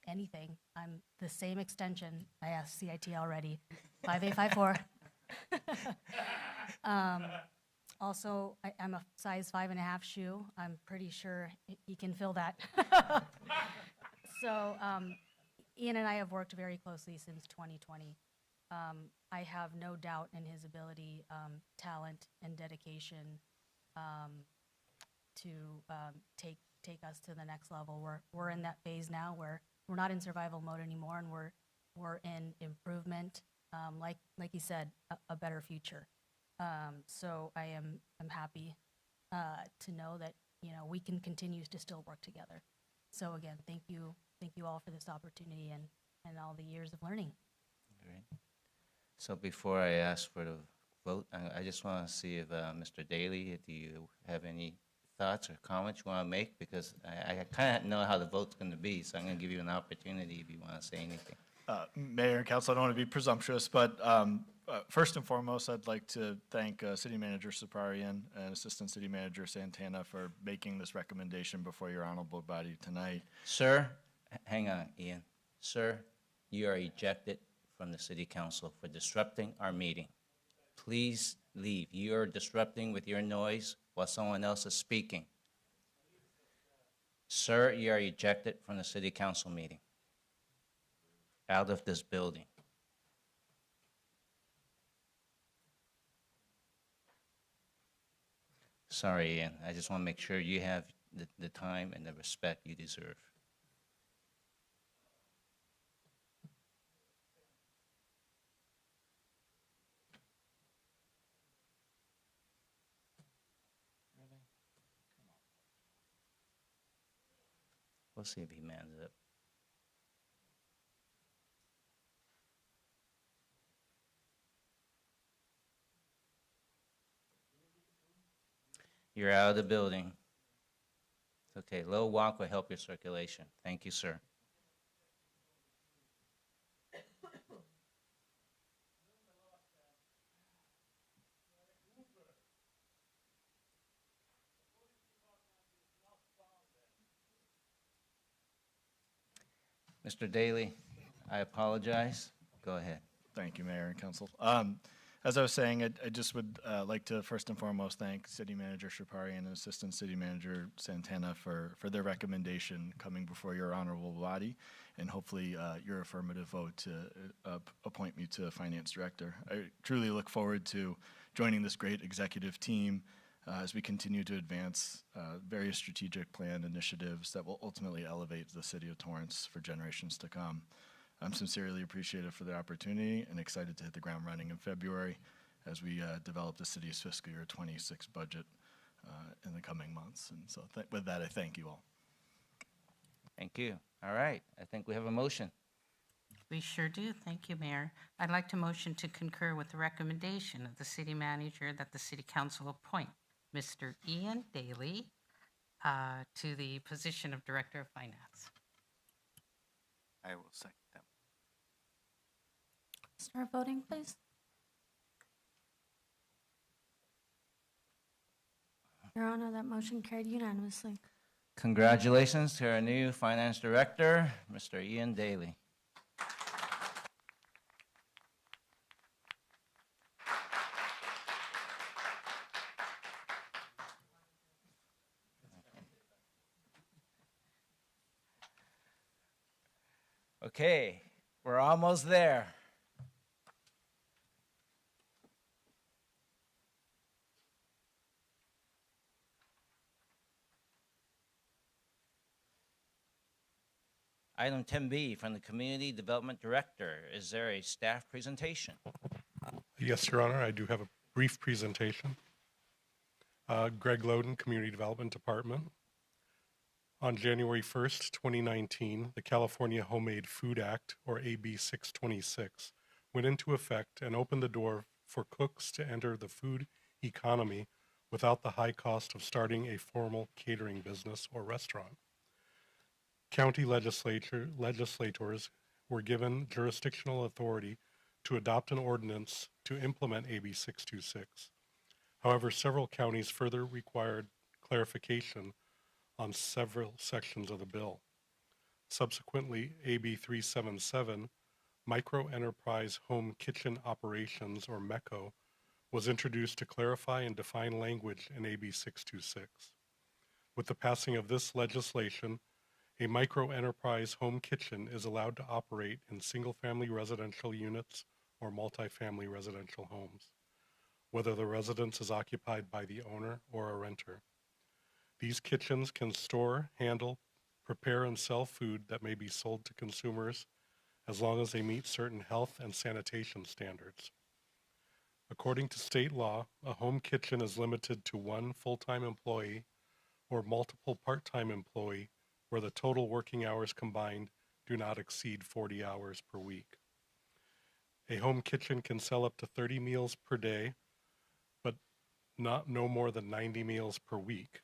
anything, I'm the same extension. I asked CIT already, 5854. Also, I'm a size 5.5 shoe. I'm pretty sure he can fill that. So Ian and I have worked very closely since 2020. I have no doubt in his ability, talent, and dedication to take us to the next level. We're in that phase now where we're not in survival mode anymore, and we're in improvement. Like you said, a better future. So I'm happy to know that we can continue to still work together. So again, thank you all for this opportunity and all the years of learning. Great. So before I ask for the vote, I just want to see if Mr. Daly, do you have any thoughts or comments you want to make? Because I kind of know how the vote's going to be, so I'm going to give you an opportunity if you want to say anything. Mayor and Council, I don't want to be presumptuous, but first and foremost, I'd like to thank City Manager Suparian and Assistant City Manager Santana for making this recommendation before your honorable body tonight. Sir, hang on, Ian. Sir, you are ejected from the City Council for disrupting our meeting. Please leave. You are disrupting with your noise while someone else is speaking. Sir, you are ejected from the City Council meeting. Out of this building. Sorry, Ian. I just want to make sure you have the time and the respect you deserve. We'll see if he mans up. You're out of the building. Okay, a little walk will help your circulation. Thank you, sir. Mr. Daly, I apologize. Go ahead. Thank you, Mayor and Council. As I was saying, I just would like to first and foremost thank City Manager Shaparian and Assistant City Manager Santana for their recommendation coming before your honorable body, and hopefully your affirmative vote to appoint me to Finance Director. I truly look forward to joining this great executive team as we continue to advance various strategic plan initiatives that will ultimately elevate the city of Torrance for generations to come. I'm sincerely appreciative for the opportunity and excited to hit the ground running in February as we develop the city's fiscal year 26 budget in the coming months. And so with that, I thank you all. Thank you. All right. I think we have a motion. We sure do. Thank you, Mayor. I'd like to motion to concur with the recommendation of the city manager that the city council appoint Mr. Ian Daly to the position of Director of Finance. I will second that. Start voting, please. Your Honor, that motion carried unanimously. Congratulations to our new finance director, Mr. Ian Daly. Okay, we're almost there. Item 10B from the Community Development Director. Is there a staff presentation? Yes, Your Honor, I do have a brief presentation. Greg Loden, Community Development Department. On January 1st, 2019, the California Homemade Food Act, or AB 626, went into effect and opened the door for cooks to enter the food economy without the high cost of starting a formal catering business or restaurant. County legislators were given jurisdictional authority to adopt an ordinance to implement AB 626. However, several counties further required clarification on several sections of the bill. Subsequently, AB 377, Micro Enterprise Home Kitchen Operations, or MECO, was introduced to clarify and define language in AB 626. With the passing of this legislation, a micro enterprise home kitchen is allowed to operate in single-family residential units or multifamily residential homes, whether the residence is occupied by the owner or a renter. These kitchens can store, handle, prepare, and sell food that may be sold to consumers as long as they meet certain health and sanitation standards. According to state law, a home kitchen is limited to one full-time employee or multiple part-time employee where the total working hours combined do not exceed 40 hours per week. A home kitchen can sell up to 30 meals per day, but no more than 90 meals per week,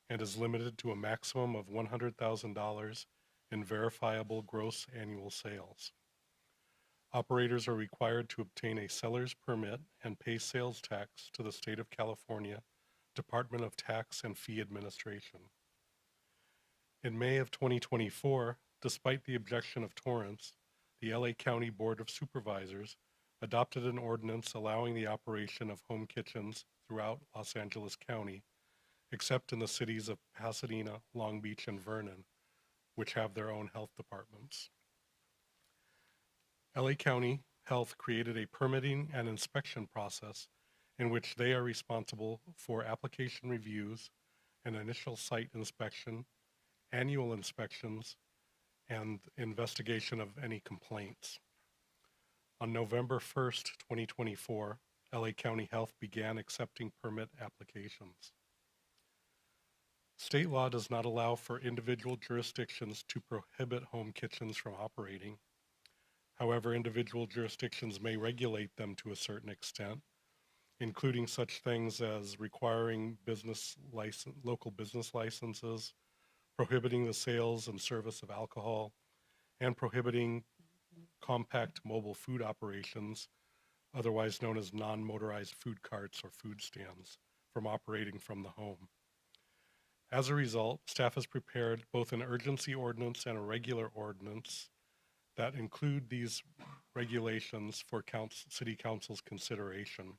and is limited to a maximum of $100,000 in verifiable gross annual sales. Operators are required to obtain a seller's permit and pay sales tax to the State of California Department of Tax and Fee Administration. In May of 2024, despite the objection of Torrance, the LA County Board of Supervisors adopted an ordinance allowing the operation of home kitchens throughout Los Angeles County, except in the cities of Pasadena, Long Beach, and Vernon, which have their own health departments. LA County Health created a permitting and inspection process in which they are responsible for application reviews, an initial site inspection, annual inspections, and investigation of any complaints. On November 1st, 2024, LA County Health began accepting permit applications. State law does not allow for individual jurisdictions to prohibit home kitchens from operating. However, individual jurisdictions may regulate them to a certain extent, including such things as requiring local business licenses, prohibiting the sales and service of alcohol, and prohibiting compact mobile food operations, otherwise known as non-motorized food carts or food stands, from operating from the home. As a result, staff has prepared both an urgency ordinance and a regular ordinance that include these regulations for City Council's consideration.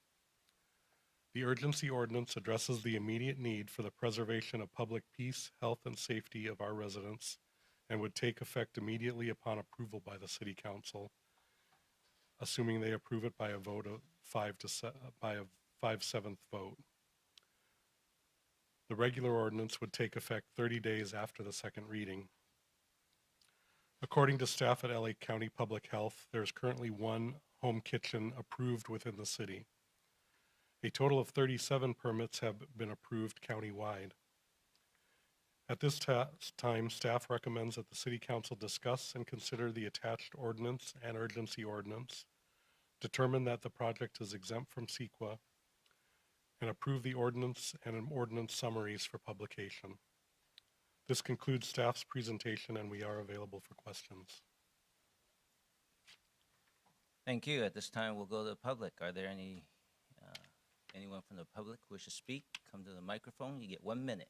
The urgency ordinance addresses the immediate need for the preservation of public peace, health, and safety of our residents and would take effect immediately upon approval by the City Council, assuming they approve it by a vote of 5/7 vote. The regular ordinance would take effect 30 days after the second reading. According to staff at LA County Public Health, there is currently one home kitchen approved within the city. A total of 37 permits have been approved countywide. At this time, staff recommends that the City Council discuss and consider the attached ordinance and urgency ordinance, determine that the project is exempt from CEQA, and approve the ordinance and ordinance summaries for publication. This concludes staff's presentation, and we are available for questions. Thank you. At this time, we'll go to the public. Are there anyone from the public who wishes to speak? Come to the microphone. You get 1 minute.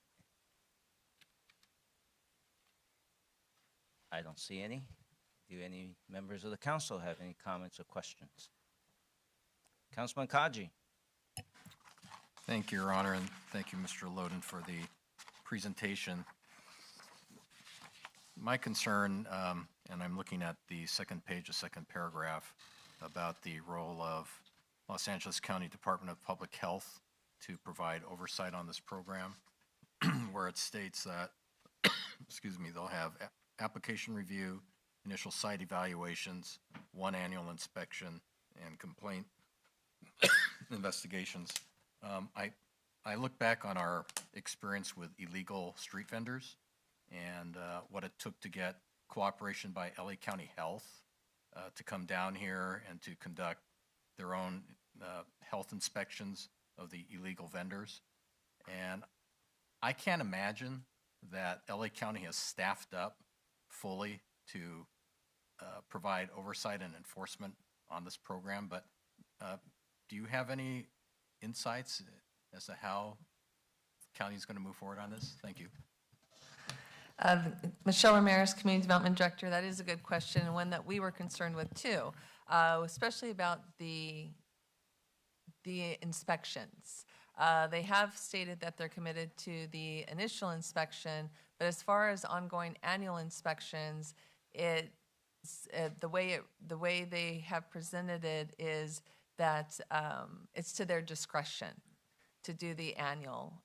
I don't see any. Do any members of the council have any comments or questions? Councilman Kaji. Thank you, Your Honor, and thank you, Mr. Loden, for the presentation. My concern, and I'm looking at the second page, the second paragraph, about the role of Los Angeles County Department of Public Health to provide oversight on this program, where it states that, excuse me, they'll have application review, initial site evaluations, 1 annual inspection, and complaint investigations. I look back on our experience with illegal street vendors and what it took to get cooperation by LA County Health to come down here and to conduct their own health inspections of the illegal vendors. And I can't imagine that LA County has staffed up fully to provide oversight and enforcement on this program, but do you have any insights as to how the county is going to move forward on this? Thank you. Michelle Ramirez, Community Development Director. That is a good question, and one that we were concerned with too, especially about the inspections. They have stated that they're committed to the initial inspection, but as far as ongoing annual inspections, the way they have presented it is that it's to their discretion to do the annual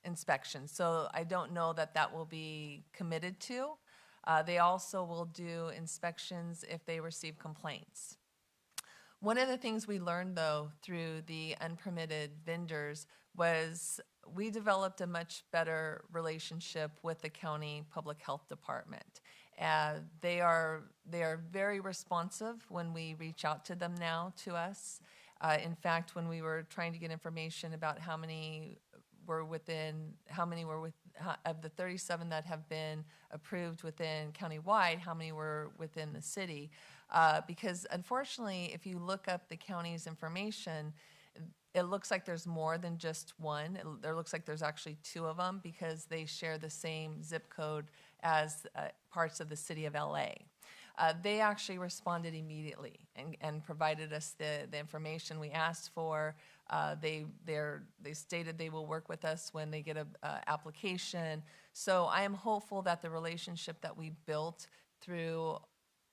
inspection. So I don't know that that will be committed to. They also will do inspections if they receive complaints. One of the things we learned, though, through the unpermitted vendors was we developed a much better relationship with the county public health department. They are very responsive when we reach out to them now to us. In fact, when we were trying to get information about how many were of the 37 that have been approved within countywide, how many were within the city. Because unfortunately, if you look up the county's information, it looks like there's more than just one. There looks like there's actually 2 of them because they share the same zip code as parts of the city of LA. They actually responded immediately and provided us the information we asked for. They stated they will work with us when they get an application. So I am hopeful that the relationship that we built through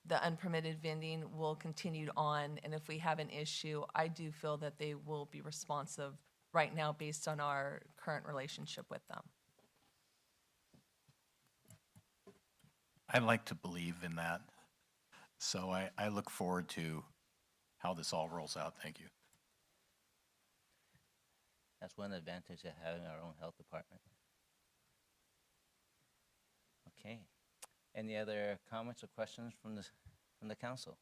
the unpermitted vending will continue on. And if we have an issue, I do feel that they will be responsive right now based on our current relationship with them. I like to believe in that. So I look forward to how this all rolls out. Thank you. That's one advantage of having our own health department. Okay. Any other comments or questions from the council?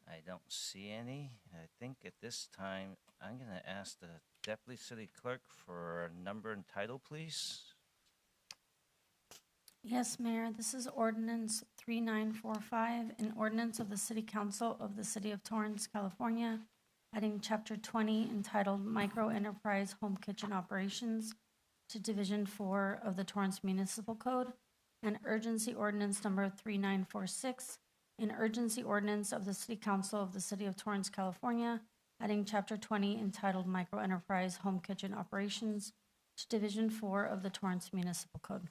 I don't see any. I think at this time, I'm going to ask the Deputy City Clerk for a number and title, please. Yes, Mayor, this is Ordinance 3945, an ordinance of the City Council of the City of Torrance, California, adding Chapter 20 entitled Micro Enterprise Home Kitchen Operations to Division 4 of the Torrance Municipal Code, and urgency ordinance number 3946, an urgency ordinance of the City Council of the City of Torrance, California, adding Chapter 20 entitled Micro Enterprise Home Kitchen Operations to Division 4 of the Torrance Municipal Code.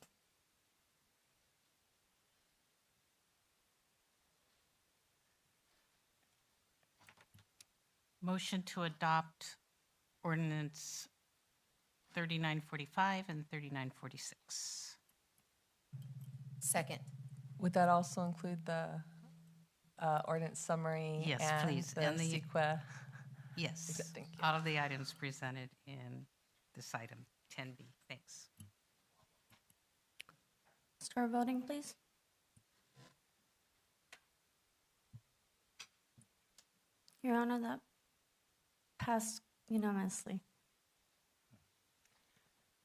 Motion to adopt ordinance 3945 and 3946. Second. Would that also include the ordinance summary? Yes, and please. The And the CEQA? Yes. Thank you. All of the items presented in this item, 10B. Thanks. Start voting, please. Your Honor, that passed unanimously.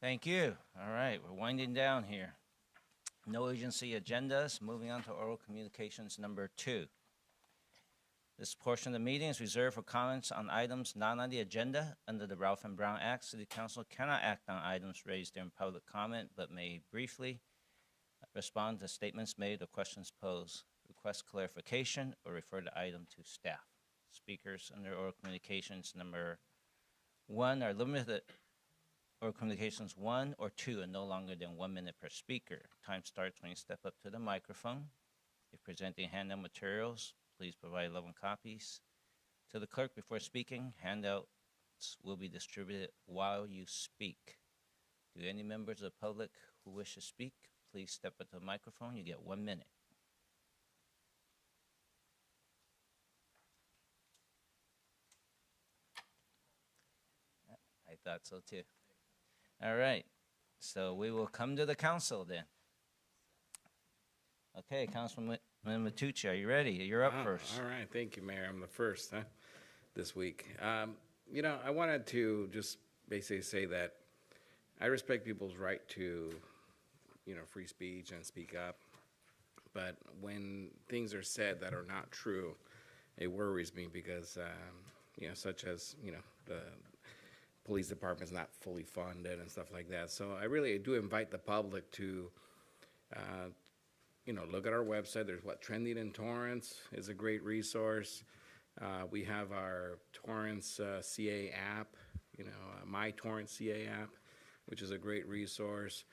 Thank you. All right, we're winding down here. No agency agendas. Moving on to oral communications number 2. This portion of the meeting is reserved for comments on items not on the agenda. Under the Ralph M. Brown Act, City Council cannot act on items raised during public comment, but may briefly respond to statements made or questions posed, request clarification, or refer the item to staff. Speakers under oral communications number 1 are limited, or communications 1 or 2 are no longer than 1 minute per speaker. Time starts when you step up to the microphone. If presenting handout materials, please provide 11 copies to the clerk before speaking. Handouts will be distributed while you speak. Do any members of the public who wish to speak, please step up to the microphone. You get 1 minute. I thought so too. All right, so we will come to the council then. Okay, Councilman Matucci, are you ready? You're up first. All right, thank you, Mayor. I'm the first, this week. You know, I wanted to just basically say that I respect people's right to, you know, free speech and speak up. But when things are said that are not true, it worries me because, you know, such as, you know, the police department's not fully funded and stuff like that. So I really do invite the public to, you know, look at our website. There's Trending in Torrance is a great resource. We have our Torrance CA app, you know, My Torrance CA app, which is a great resource.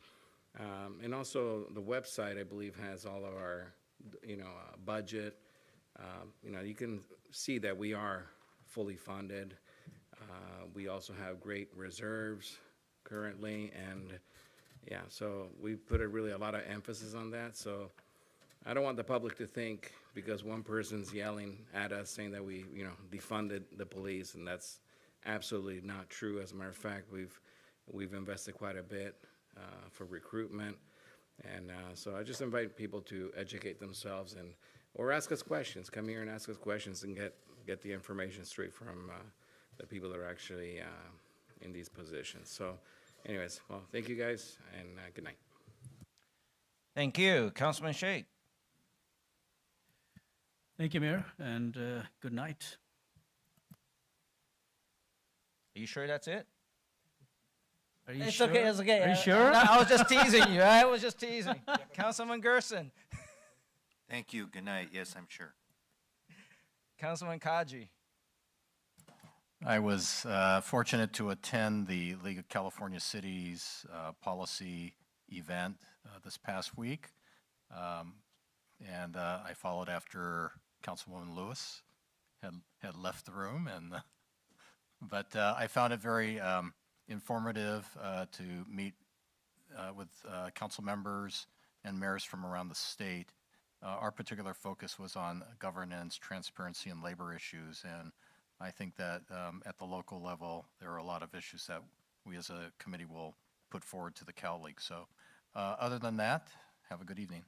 And also the website, I believe, has all of our, you know, budget. You know, you can see that we are fully funded. We also have great reserves currently, and yeah, so we put a lot of emphasis on that. So I don't want the public to think because one person's yelling at us saying that we, you know, defunded the police, and that's absolutely not true. As a matter of fact, we've invested quite a bit for recruitment, and so I just invite people to educate themselves and or ask us questions. Come here and ask us questions and get the information straight from the people that are actually in these positions. So, anyways, well, thank you guys, and good night. Thank you, Councilman Sheikh. Thank you, Mayor, and good night. Are you sure that's it? Are you It's sure? okay, it's okay. Are you sure? No, I was just teasing you. I was just teasing. Councilman Gerson. Thank you. Good night. Yes, I'm sure. Councilman Kaji. I was fortunate to attend the League of California Cities policy event this past week. And I followed after Councilwoman Lewis had left the room, and but I found it very informative to meet with council members and mayors from around the state. Our particular focus was on governance, transparency, and labor issues, and I think that at the local level, there are a lot of issues that we as a committee will put forward to the Cal League. So other than that, have a good evening.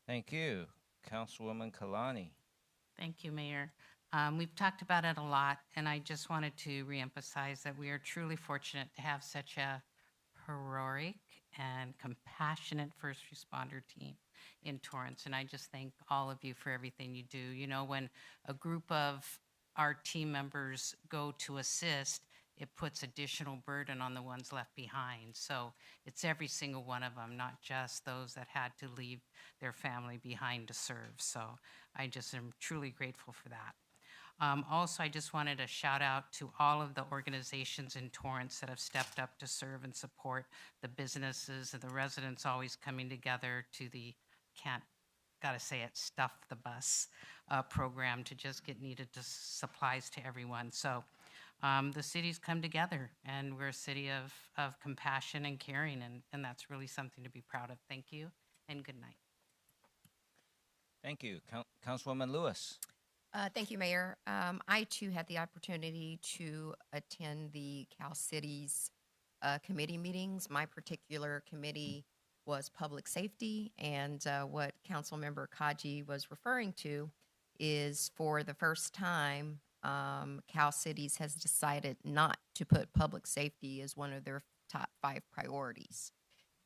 Thank you. Councilwoman Kalani. Thank you, Mayor. We've talked about it a lot, and I just wanted to reemphasize that we are truly fortunate to have such a heroic and compassionate first responder team in Torrance, and I just thank all of you for everything you do. You know, when a group of our team members go to assist, it puts additional burden on the ones left behind. So it's every single one of them, not just those that had to leave their family behind to serve. So I just am truly grateful for that. Also, I just wanted to shout out to all of the organizations in Torrance that have stepped up to serve and support the businesses and the residents always coming together to the, gotta say it, Stuff the Bus program to just get needed supplies to everyone. So the city's come together, and we're a city of compassion and caring, and that's really something to be proud of. Thank you, and good night. Thank you. Councilwoman Lewis. Thank you, Mayor. I too had the opportunity to attend the Cal Cities committee meetings. My particular committee was public safety, and what Councilmember Kaji was referring to is for the first time, Cal Cities has decided not to put public safety as one of their top 5 priorities.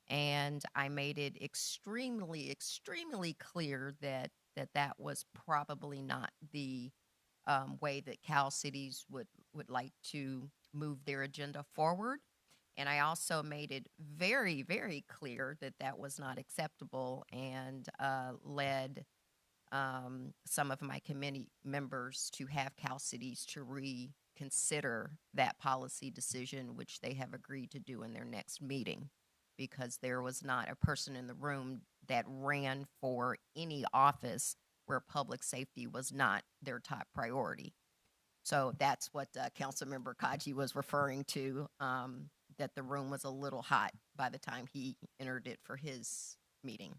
And I made it extremely, extremely clear that that was probably not the way that Cal Cities would like to move their agenda forward. And I also made it very, very clear that that was not acceptable, and led some of my committee members to have Cal Cities to reconsider that policy decision, which they have agreed to do in their next meeting, because there was not a person in the room that ran for any office where public safety was not their top priority. So that's what Councilmember Kaji was referring to, that the room was a little hot by the time he entered it for his meeting.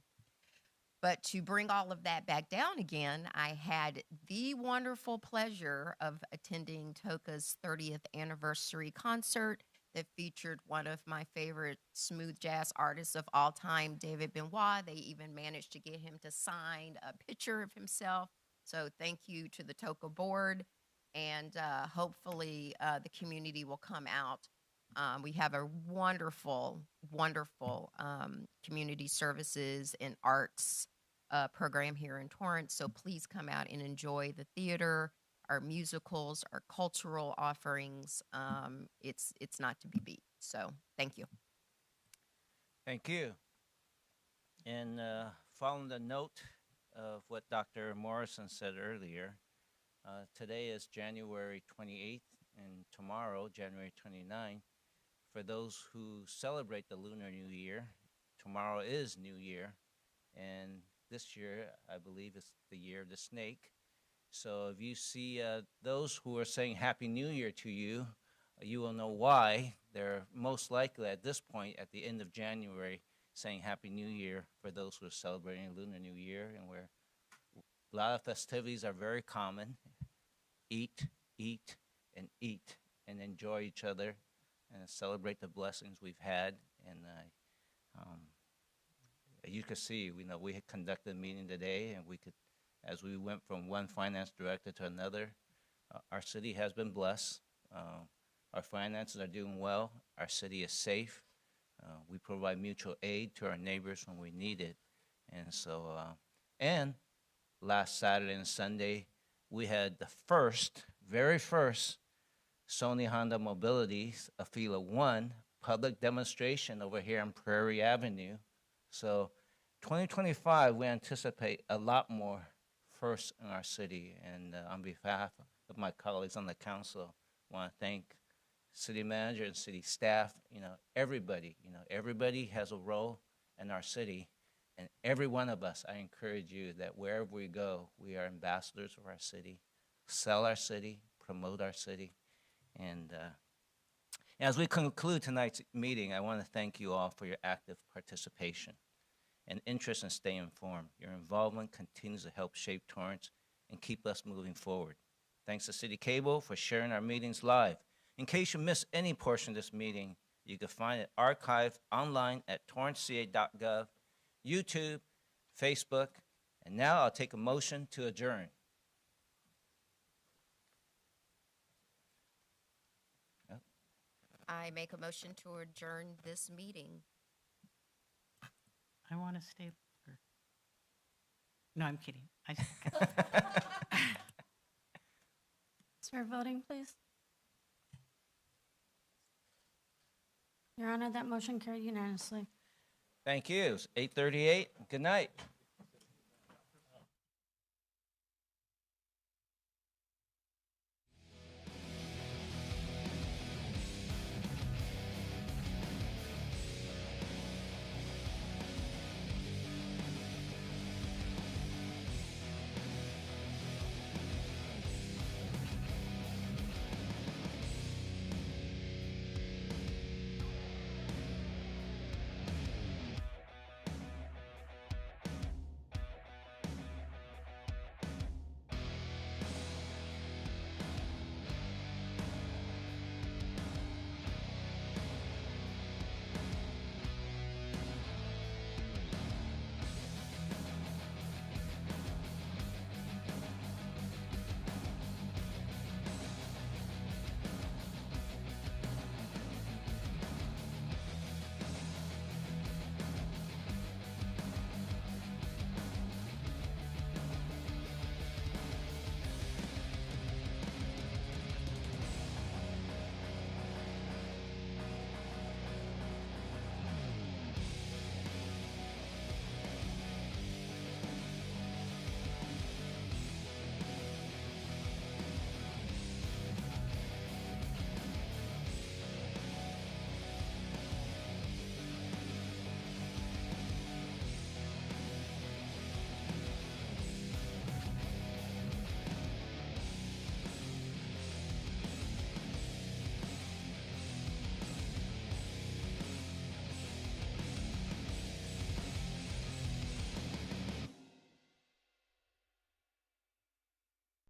But to bring all of that back down again, I had the wonderful pleasure of attending Toka's 30th anniversary concert that featured one of my favorite smooth jazz artists of all time, David Benoit. They even managed to get him to sign a picture of himself. So thank you to the Toka board, and hopefully the community will come out. We have a wonderful, wonderful community services and arts program here in Torrance. So please come out and enjoy the theater, our musicals, our cultural offerings. It's not to be beat. So thank you. Thank you. And following the note of what Dr. Morrison said earlier, today is January 28th, and tomorrow, January 29th, for those who celebrate the Lunar New Year, tomorrow is New Year, and this year, I believe, is the year of the snake. So if you see those who are saying Happy New Year to you, you will know why. They're most likely at this point, at the end of January, saying Happy New Year for those who are celebrating Lunar New Year, and where a lot of festivities are very common. Eat, eat, and eat, and enjoy each other, and celebrate the blessings we've had. And you could see, we had conducted a meeting today, and we could, as we went from one finance director to another, our city has been blessed. Our finances are doing well. Our city is safe. We provide mutual aid to our neighbors when we need it. And so, and last Saturday and Sunday, we had the very first Sony Honda Mobility Afila 1 public demonstration over here on Prairie Avenue. So 2025, we anticipate a lot more firsts in our city. And on behalf of my colleagues on the council, I want to thank city manager and city staff, everybody. Everybody has a role in our city. And every one of us, I encourage you that wherever we go, we are ambassadors of our city, sell our city, promote our city. And as we conclude tonight's meeting, I want to thank you all for your active participation and interest in staying informed. Your involvement continues to help shape Torrance and keep us moving forward. Thanks to City Cable for sharing our meetings live. In case you missed any portion of this meeting, you can find it archived online at torranceca.gov, YouTube, Facebook, and now I'll take a motion to adjourn. I make a motion to adjourn this meeting. I want to stay longer. No, I'm kidding. Start voting, please. Your Honor, that motion carried unanimously. Thank you. It's 8:38. Good night.